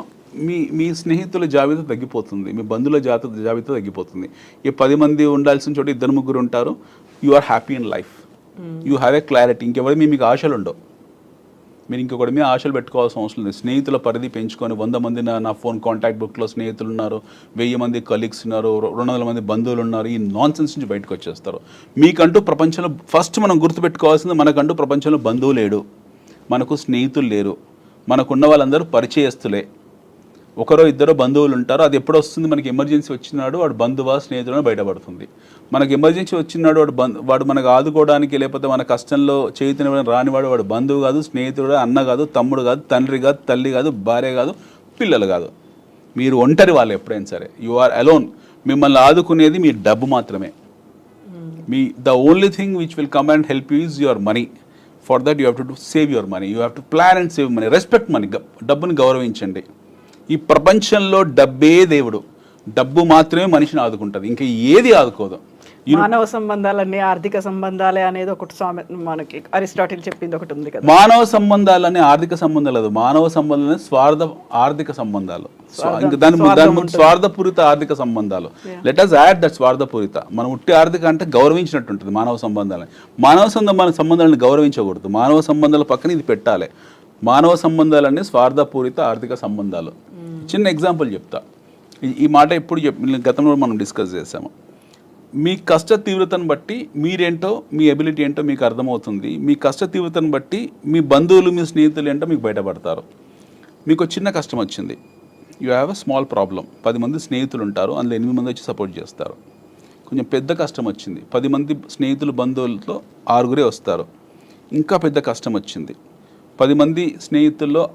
మీ స్నేహితుల జాబితా తగ్గిపోతుంది, మీ బంధువుల జాబితా తగ్గిపోతుంది. ఈ 10 మంది ఉండాల్సిన చోట 2-3 ఉంటారు. You are happy in life, you have a clarity. ఇంకెవరి మీకు ఆశలు ఉండవు. మీరు ఇంకొకటి మీద ఆశలు పెట్టుకోవాల్సిన అవసరం లేదు. స్నేహితుల పరిధి పెంచుకొని 100 మంది నా ఫోన్ కాంటాక్ట్ బుక్లో స్నేహితులు ఉన్నారు, 1000 మంది కలీగ్స్ ఉన్నారు, 200 మంది బంధువులు ఉన్నారు, ఈ నాన్ సెన్స్ నుంచి బయటకు వచ్చేస్తారు. మీకంటూ ప్రపంచంలో ఫస్ట్ మనం గుర్తుపెట్టుకోవాల్సింది, మనకంటూ ప్రపంచంలో బంధువు లేడు, మనకు స్నేహితులు లేరు, మనకున్న వాళ్ళందరూ పరిచయస్తులే. ఒకరో ఇద్దరు బంధువులు ఉంటారు. అది ఎప్పుడు వస్తుంది, మనకి ఎమర్జెన్సీ వచ్చినాడు వాడు బంధువా స్నేహితులను బయటపడుతుంది. మనకి ఎమర్జెన్సీ వచ్చినాడు వాడు మనకు ఆదుకోవడానికి, లేకపోతే మన కష్టంలో చేయుతున్న రానివాడు వాడు బంధువు కాదు, స్నేహితుడు, అన్న కాదు, తమ్ముడు కాదు, తండ్రి కాదు, తల్లి కాదు, భార్య కాదు, పిల్లలు కాదు. మీరు ఒంటరి వాళ్ళు ఎప్పుడైనా సరే, యు ఆర్ అలోన్. మిమ్మల్ని ఆదుకునేది మీ డబ్బు మాత్రమే. The only thing which will come and help you is your money. For that you have to save your money, you have to plan and save money. Respect money, డబ్బుని గౌరవించండి. ఈ ప్రపంచంలో డబ్బే దేవుడు, డబ్బు మాత్రమే మనిషిని ఆదుకుంటుంది, ఇంకా ఏది ఆదుకోదు. మానవ సంబంధాలన్నీ ఆర్థిక సంబంధాలే అనేది ఒకటి మనకి అరిస్టాటిల్ చెప్పింది ఒకటి ఉంది కదా. మానవ సంబంధాలన్నీ ఆర్థిక సంబంధాలు లేదు, మానవ సంబంధాలు స్వార్థ ఆర్థిక సంబంధాలు, స్వార్థపూరిత ఆర్థిక సంబంధాలు. లెట్ అస్ యాడ్ దట్ స్వార్థపూరిత. మనం ఉట్టి ఆర్థిక అంటే గౌరవించినట్టు ఉంటుంది మానవ సంబంధాలని. మానవ సంబంధాలను గౌరవించకూడదు, మానవ సంబంధాల పక్కన ఇది పెట్టాలి. మానవ సంబంధాలన్నీ స్వార్థపూరిత ఆర్థిక సంబంధాలు. చిన్న ఎగ్జాంపుల్ చెప్తా. ఈ మాట ఎప్పుడు గతంలో మనం డిస్కస్ చేసాము. మీ కష్ట తీవ్రతను బట్టి మీరేంటో, మీ ఎబిలిటీ ఏంటో మీకు అర్థమవుతుంది. మీ కష్ట తీవ్రతను బట్టి మీ బంధువులు, మీ స్నేహితులు ఏంటో మీకు బయటపడతారు. మీకు చిన్న కష్టం వచ్చింది, you have a small problem. 10 మంది స్నేహితులు ఉంటారు, అందులో 8 మంది వచ్చి సపోర్ట్ చేస్తారు. కొంచెం పెద్ద కష్టం వచ్చింది, 10 మంది స్నేహితులు బంధువులతో 6 వస్తారు. ఇంకా పెద్ద కష్టం వచ్చింది, 10 మంది స్నేహితుల్లో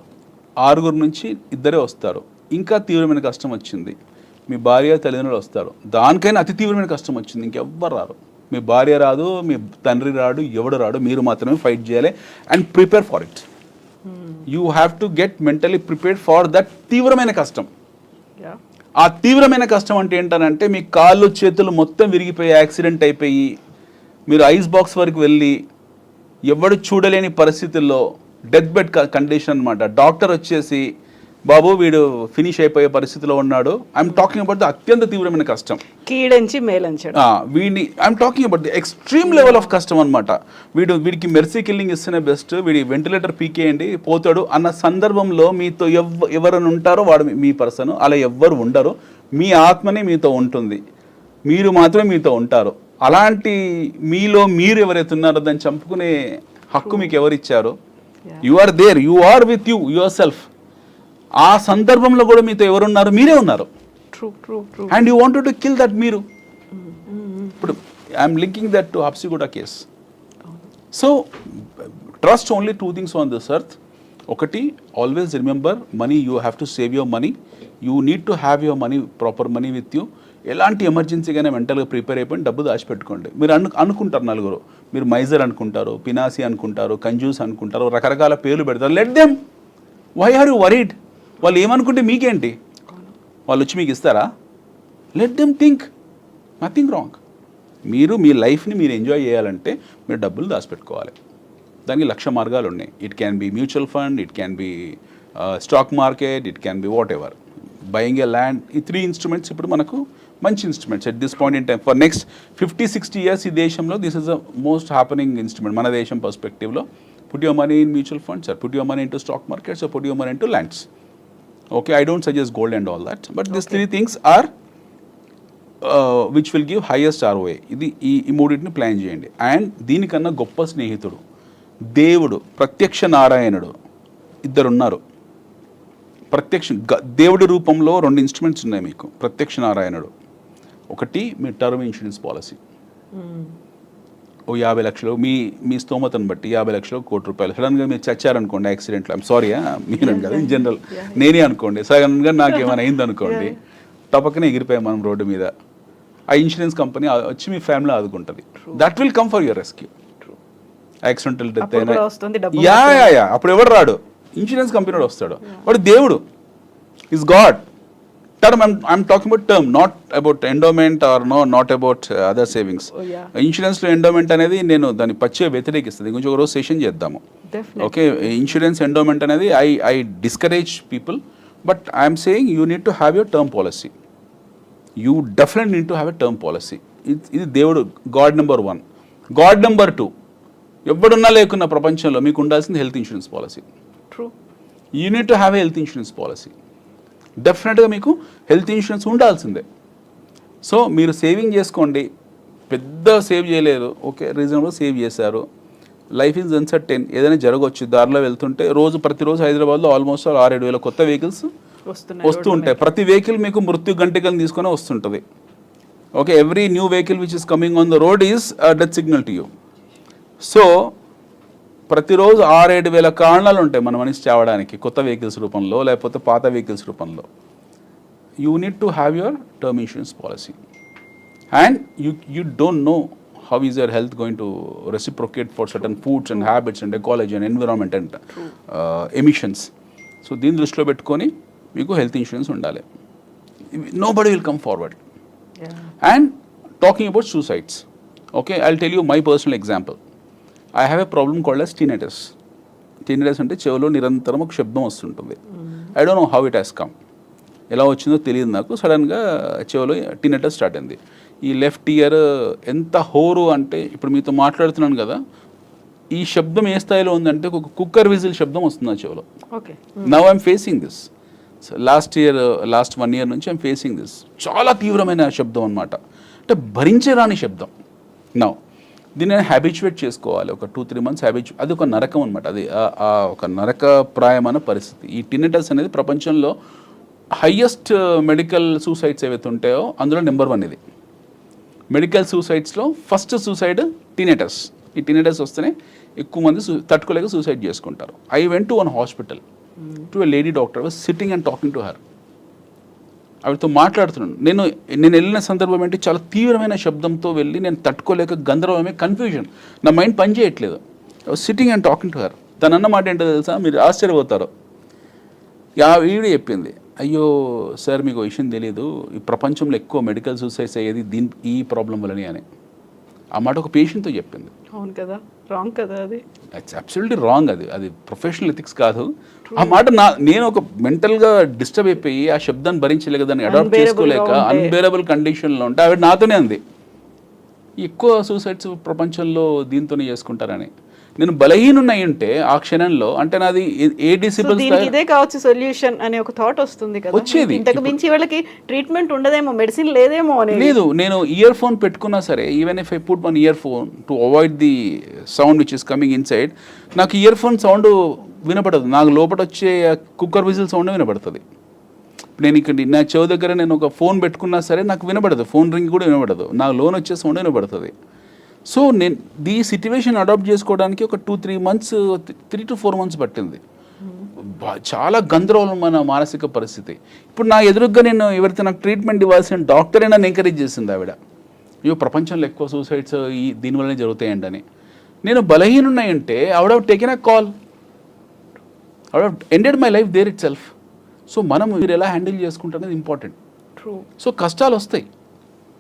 6 నుంచి 2 వస్తారు. ఇంకా తీవ్రమైన కష్టం వచ్చింది, మీ భార్య తల్లిదండ్రులు వస్తారు. దానికైనా అతి తీవ్రమైన కష్టం వచ్చింది, ఇంకెవ్వరు రారు. మీ భార్య రాదు, మీ తండ్రి రాడు, ఎవడు రాడు, మీరు మాత్రమే ఫైట్ చేయాలి and prepare for it. You have to get mentally prepared for that తీవ్రమైన కష్టం. ఆ తీవ్రమైన కష్టం అంటే ఏంటనంటే మీ కాళ్ళు చేతులు మొత్తం విరిగిపోయి, యాక్సిడెంట్ అయిపోయి, మీరు ఐస్ బాక్స్ వరకు వెళ్ళి, ఎవడు చూడలేని పరిస్థితుల్లో డెత్ బెడ్ కండిషన్ అనమాట. డాక్టర్ వచ్చేసి బాబు వీడు ఫినిష్ అయిపోయే పరిస్థితిలో ఉన్నాడు. ఐఎమ్ టాకింగ్ అబౌట్ ద అత్యంత తీవ్రమైన కష్టం, కీడంచి మేలంచడం. వీడిని I'm talking about the extreme level of కష్టం అనమాట. వీడికి మెర్సీ కిల్లింగ్ ఇస్తేనే బెస్ట్, వీడి వెంటిలేటర్ పీకేయండి పోతాడు అన్న సందర్భంలో మీతో ఎవరైనా ఉంటారో వాడు మీ పర్సన్. అలా ఎవ్వరు ఉండరు, మీ ఆత్మనే మీతో ఉంటుంది, మీరు మాత్రమే మీతో ఉంటారు. అలాంటి మీలో మీరు ఎవరైతే ఉన్నారో దాన్ని చంపుకునే హక్కు మీకు ఎవరిచ్చారో, you are there, you are with yourself. ఆ సందర్భంలో కూడా మీతో ఎవరున్నారు, మీరే ఉన్నారు. And you wanted to kill that మీరు. ఇప్పుడు I'm linking that to Habsiguda case. So trust only 2 things on this earth. ఒకటి, always remember money, you have to save your money, you need to have your money, proper money with you. ఎలాంటి ఎమర్జెన్సీగానే మెంటల్గా prepare అయిపోయి డబ్బు దాచిపెట్టుకోండి. మీరు అనుకుంటారు, నలుగురు మీరు మైజర్ అనుకుంటారు, పినాసి అనుకుంటారు, కంజూస్ అనుకుంటారు, రకరకాల పేర్లు పెడతారు. Let them, why are you worried? వాళ్ళు ఏమనుకుంటే మీకేంటి? వాళ్ళు వచ్చి మీకు ఇస్తారా? Let them think, nothing wrong. మీరు మీ లైఫ్ని మీరు ఎంజాయ్ చేయాలంటే మీరు డబ్బులు దాచిపెట్టుకోవాలి. దానికి 1,00,000 మార్గాలు ఉన్నాయి. It can be mutual fund, it can be stock market, it can be what ever, buying A land. ఈ 3 ఇన్స్ట్రుమెంట్స్ ఇప్పుడు మనకు మంచి instruments at this point in time. For next 50-60 years ఈ దేశంలో this is the most happening instrument. మన దేశం పర్స్పెక్టివ్లో, put your money in mutual funds, or put your money into stock markets, or put your money into lands. Okay, I don't suggest gold and all that, but these 3 things are which will give highest ROI. ఇది ఈ మూడింటిని plan చేయండి. And దీనికన్నా గొప్ప స్నేహితుడు దేవుడు, ప్రత్యక్ష నారాయణుడు, 2 ఉన్నారు. దేవుడి రూపంలో 2 ఇన్స్ట్రుమెంట్స్ ఉన్నాయి మీకు. ప్రత్యక్ష నారాయణుడు ఒకటి, మీ టర్మ్ ఇన్సూరెన్స్ పాలసీ. ఓ 50 లక్షలు మీ స్తోమతను బట్టి 50 లక్షలు, 1 కోటి రూపాయలు. సడన్గా మీరు చచ్చారనుకోండి యాక్సిడెంట్లో, ఐమ్ సారీ మీరు కదా, ఇన్ జనరల్ నేనే అనుకోండి, సడన్గా నాకు ఏమైనా అయింది అనుకోండి, టపక్కనే ఎగిరిపోయాం మనం రోడ్డు మీద, ఆ ఇన్సూరెన్స్ కంపెనీ వచ్చి మీ ఫ్యామిలీ ఆదుకుంటుంది. That will come for your rescue. Accidental death అయినా అప్పుడు ఎవడు రాడు, ఇన్సూరెన్స్ కంపెనీ వస్తాడు. వాడు దేవుడు, is God. Term, I'm talking about term, not about endowment or not about other savings. Insurance లో ఎండోమెంట్ అనేది నేను దాన్ని పచ్చిగా వ్యతిరేకిస్తుంది. కొంచెం ఒక రోజు సెషన్ చేద్దాము. ఓకే, ఇన్సూరెన్స్ ఎండోమెంట్ అనేది I discourage people, but I'm saying you need to have your term policy. You definite need to have a term policy. ఇది దేవుడు, గాడ్ నెంబర్ 1. గాడ్ నెంబర్ 2, ఎవడున్నా లేకున్నా ప్రపంచంలో మీకు ఉండాల్సింది health insurance policy. True. You need to have a health insurance policy. డెఫినెట్గా మీకు health insurance ఉండాల్సిందే. So మీరు సేవింగ్ చేసుకోండి, పెద్ద సేవ్ చేయలేరు, ఓకే, రీజనబుల్ సేవ్ చేశారు. లైఫ్ ఈజ్ అన్సర్టైన్, ఏదైనా జరగవచ్చు. దారిలో వెళ్తుంటే ప్రతిరోజు హైదరాబాద్లో ఆల్మోస్ట్ 6-7 వేల కొత్త వెహికల్స్ వస్తూ ఉంటాయి. ప్రతి వెహికల్ మీకు మృత్యు గంటికలు తీసుకొని వస్తుంటుంది. Okay, every new vehicle which is coming on the road is death signal to you. So ప్రతిరోజు 6-7 వేల కారణాలు ఉంటాయి మన మనిషి చావడానికి, కొత్త వెహికల్స్ రూపంలో లేకపోతే పాత వెహికల్స్ రూపంలో. You need to have your term insurance policy. And you don't know how is your health going to reciprocate for certain foods and habits and ecology and environment and emissions. So దీని దృష్టిలో పెట్టుకొని మీకు health insurance ఉండాలి. Nobody will come forward. And talking about suicides, okay, I'll tell you my personal example. I have a problem called as tinnitus. Tinnitus అంటే చెవిలో నిరంతరం ఒక శబ్దం వస్తుంటుంది. I don't know how it has come. ఎలా వచ్చిందో తెలియదు నాకు. సడన్గా చెవిలో tinnitus స్టార్ట్ అయింది. ఈ లెఫ్ట్ ఇయర్ ఎంత హోరు అంటే, ఇప్పుడు మీతో మాట్లాడుతున్నాను కదా, ఈ శబ్దం ఏ స్థాయిలో ఉందంటే ఒక కుక్కర్ విజిల్ శబ్దం వస్తుంది ఆ చెవిలో. Now I'm facing this. Last 1 year నుంచి ఐఎమ్ ఫేసింగ్ దిస్. చాలా తీవ్రమైన శబ్దం అనమాట, అంటే భరించరాని శబ్దం. నౌ దీన్ని నేను హ్యాబిచువేట్ చేసుకోవాలి, ఒక 2-3 months అది ఒక నరకం అనమాట. అది ఒక నరకప్రాయమైన పరిస్థితి. ఈ tinnitus అనేది ప్రపంచంలో హయ్యెస్ట్ మెడికల్ సూసైడ్స్ ఏవైతే ఉంటాయో అందులో నెంబర్ 1 ఇది. మెడికల్ సూసైడ్స్లో ఫస్ట్ సూసైడ్ tinnitus. ఈ tinnitus వస్తేనే ఎక్కువ మంది తట్టుకోలేక సూసైడ్ చేసుకుంటారు. I went to one hospital to a lady doctor, was sitting and talking to her. ఆవిడతో మాట్లాడుతున్నాను. నేను వెళ్ళిన సందర్భం ఏంటి, చాలా తీవ్రమైన శబ్దంతో వెళ్ళి నేను తట్టుకోలేక గందరగోళమే, కన్ఫ్యూజన్, నా మైండ్ పని చేయట్లేదు. I was sitting and talking to her. తన అన్న మాట ఏంటో తెలుసా, మీరు ఆశ్చర్యపోతారు. ఈవిడ చెప్పింది, అయ్యో సార్ మీకు విషయం తెలియదు, ఈ ప్రపంచంలో ఎక్కువ మెడికల్ సూసైడ్స్ అయ్యేది ఈ ప్రాబ్లం వల్లనే అని. ఆ మాట ఒక పేషెంట్తో చెప్పింది. అవును కదా, రాంగ్ కదా అది. It's absolutely wrong. అది ప్రొఫెషనల్ ఎథిక్స్ కాదు. ఆ మాట నేను ఒక మెంటల్గా డిస్టర్బ్ అయిపోయి ఆ శబ్దాన్ని భరించలేక, దాన్ని అడాప్ట్ చేసుకోలేక అన్బేరబుల్ కండిషన్లో ఉంటే ఆవిడ నాతోనే అంది, ఎక్కువ సూసైడ్స్ ప్రపంచంలో దీంతోనే చేసుకుంటారని. నేను బలహీనున్నై ఉంటే ఆ క్షణంలో, అంటే నాది ఏ డిసిబుల్ ఇదే కావచ్చు సొల్యూషన్ అనే ఒక థాట్ వస్తుంది కదా, వచ్చేది. ఇంతకు మించి వాళ్ళకి ట్రీట్మెంట్ ఉండదేమో, మెడిసిన్ లేదేమో అని. లేదు, నేను ఇయర్ ఫోన్ పెట్టుకున్నా సరే, even if I put one year phone to avoid the sound which is coming in side, నాకు ఇయర్ ఫోన్ సౌండ్ వినపడదు, నాకు లోపల వచ్చే కుక్కర్ విజిల్ సౌండ్ వినపడుతుంది. నేను ఇక్కడ నా చెవి దగ్గర నేను ఒక ఫోన్ పెట్టుకున్నా సరే నాకు వినపడదు, ఫోన్ రింగ్ కూడా వినపడదు, నాకు లోన్ వచ్చే సౌండ్ వినపడుతుంది. సో నేను ఈ సిట్యువేషన్ అడాప్ట్ చేసుకోవడానికి ఒక 2-3 months, 3 to 4 months పట్టింది. చాలా గందరగోళమైన మానసిక పరిస్థితి. ఇప్పుడు నా ఎదురుగ్గా నేను ఎవరైతే నాకు ట్రీట్మెంట్ ఇవ్వాల్సిన డాక్టరే నన్ను ఎంకరేజ్ చేసింది ఆవిడ, అయ్యో ప్రపంచంలో ఎక్కువ సూసైడ్స్ దీనివల్లనే జరుగుతాయండి అని. నేను బలహీనున్నాయి అంటే ఆవిడ టేకెన్ అ కాల్, ఆవిడ ended my life there itself. So మనం మీరు ఎలా హ్యాండిల్ చేసుకుంటారనేది ఇంపార్టెంట్. సో కష్టాలు వస్తాయి,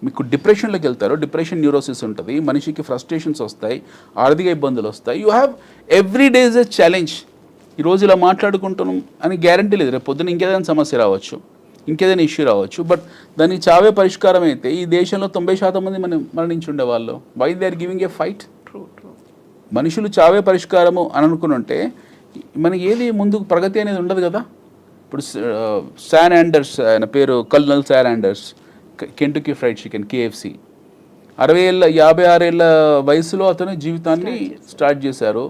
మీకు డిప్రెషన్లోకి వెళ్తారు, డిప్రెషన్ న్యూరోసిస్ ఉంటుంది, మనిషికి ఫ్రస్ట్రేషన్స్ వస్తాయి, ఆర్థిక ఇబ్బందులు వస్తాయి. You have every day is a challenge. ఈరోజు ఇలా మాట్లాడుకుంటున్నాం అని గ్యారంటీ లేదు, రేపు పొద్దున ఇంకేదైనా సమస్య రావచ్చు, ఇంకేదైనా ఇష్యూ రావచ్చు. బట్ దానికి చావే పరిష్కారం అయితే ఈ దేశంలో 90% మంది మరణించి ఉండేవాళ్ళు. Why they are giving a fight? మనుషులు చావే పరిష్కారము అని అనుకుని మనకి ఏది ముందుకు ప్రగతి అనేది ఉండదు కదా. ఇప్పుడు శాన్ ఆండర్స్, ఆయన పేరు colonel San Anders, Kentucky fried chicken KFC, 56 ఏళ్ళ వయసులో అతను జీవితాన్ని స్టార్ట్ చేశారు.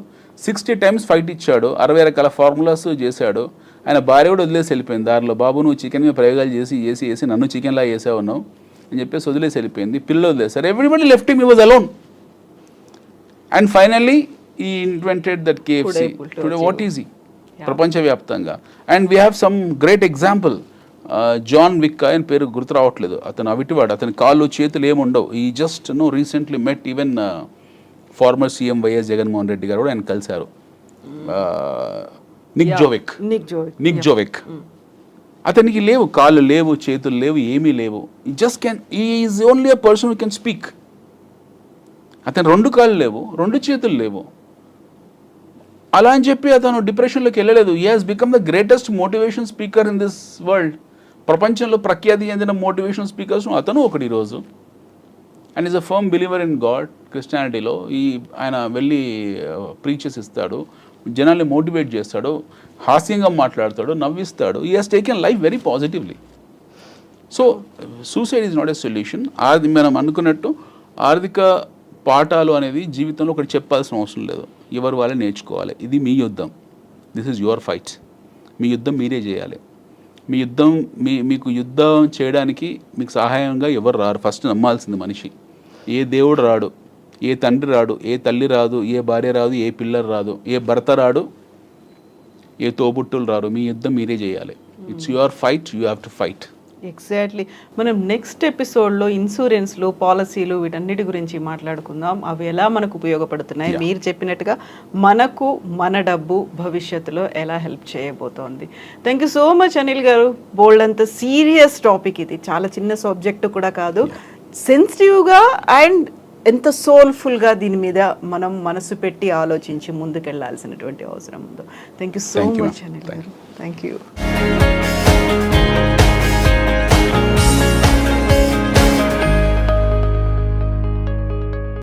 60 times ఫైట్ ఇచ్చాడు, 60 రకాల ఫార్ములాస్ చేశాడు. ఆయన భార్య కూడా వదిలేసి వెళ్ళిపోయింది దారిలో, బాబు నువ్వు చికెన్ మీద ప్రయోగాలు చేసి నన్ను చికెన్లా చేసావు ఉన్నావు అని చెప్పేసి వదిలేసి వెళ్ళిపోయింది. పిల్లలు వదిలేశారు. Everybody left him, he was alone. And finally he invented that KFC. Today what is he ప్రపంచవ్యాప్తంగా. And we have some great example. John Vick, ఆయన పేరు గుర్తు రావట్లేదు, అతను అవిటివాడు, అతని కాళ్ళు చేతులు ఏముండవు. He just recently met even former CM YS Jaganmohan Reddy garu కూడా ఆయన కలిశారు. నిక్ జోవిక్ అతనికి లేవు, కాళ్ళు లేవు, చేతులు లేవు, ఏమీ లేవు. Is only a person who can speak. అతను 2 కాళ్ళు లేవు, 2 చేతులు లేవు. అలా అని చెప్పి అతను డిప్రెషన్లోకి వెళ్ళలేదు. He has become the greatest motivation speaker in this world. ప్రపంచంలో ప్రఖ్యాతి చెందిన మోటివేషనల్ స్పీకర్స్ అతను ఒకటి ఈరోజు. And is a firm believer in God. క్రిస్టియానిటీలో ఆయన వెళ్ళి ప్రీచెస్ ఇస్తాడు, జనాల్ని మోటివేట్ చేస్తాడో, హాస్యంగా మాట్లాడతాడో, నవ్విస్తాడో, ఈ has taken life very positively. So suicide is not a solution. అది మనం అనుకున్నట్టు ఆర్థిక పాఠాలు అనేది జీవితంలో ఒకటి చెప్పాల్సిన అవసరం లేదు, ఎవరు వాళ్ళే నేర్చుకోవాలి. ఇది మీ యుద్ధం, దిస్ ఈజ్ యువర్ ఫైట్. మీ యుద్ధం మీరే చేయాలి. మీ యుద్ధం మీకు యుద్ధం చేయడానికి మీకు సహాయంగా ఎవరు రారు. ఫస్ట్ నమ్మాల్సింది మనిషి. ఏ దేవుడు రాడు, ఏ తండ్రి రాడు, ఏ తల్లి రాదు, ఏ భార్య రాదు, ఏ పిల్లలు రాదు, ఏ భర్త రాడు, ఏ తోబుట్టులు రారు. మీ యుద్ధం మీరే చేయాలి. It's your fight, you have to fight. Exactly. మనం నెక్స్ట్ ఎపిసోడ్లో ఇన్సూరెన్స్లు, పాలసీలు వీటన్నిటి గురించి మాట్లాడుకుందాం. అవి ఎలా మనకు ఉపయోగపడుతున్నాయి, మీరు చెప్పినట్టుగా మనకు మన డబ్బు భవిష్యత్తులో ఎలా హెల్ప్ చేయబోతోంది. Thank you so much Anil గారు. బోల్డ్ అంత సీరియస్ టాపిక్ ఇది, చాలా చిన్న సబ్జెక్టు కూడా కాదు. సెన్సిటివ్గా అండ్ ఎంత సోల్ఫుల్గా దీని మీద మనం మనసు పెట్టి ఆలోచించి ముందుకెళ్లాల్సినటువంటి అవసరం ఉందో. Thank you so much Anil garu. Thank you.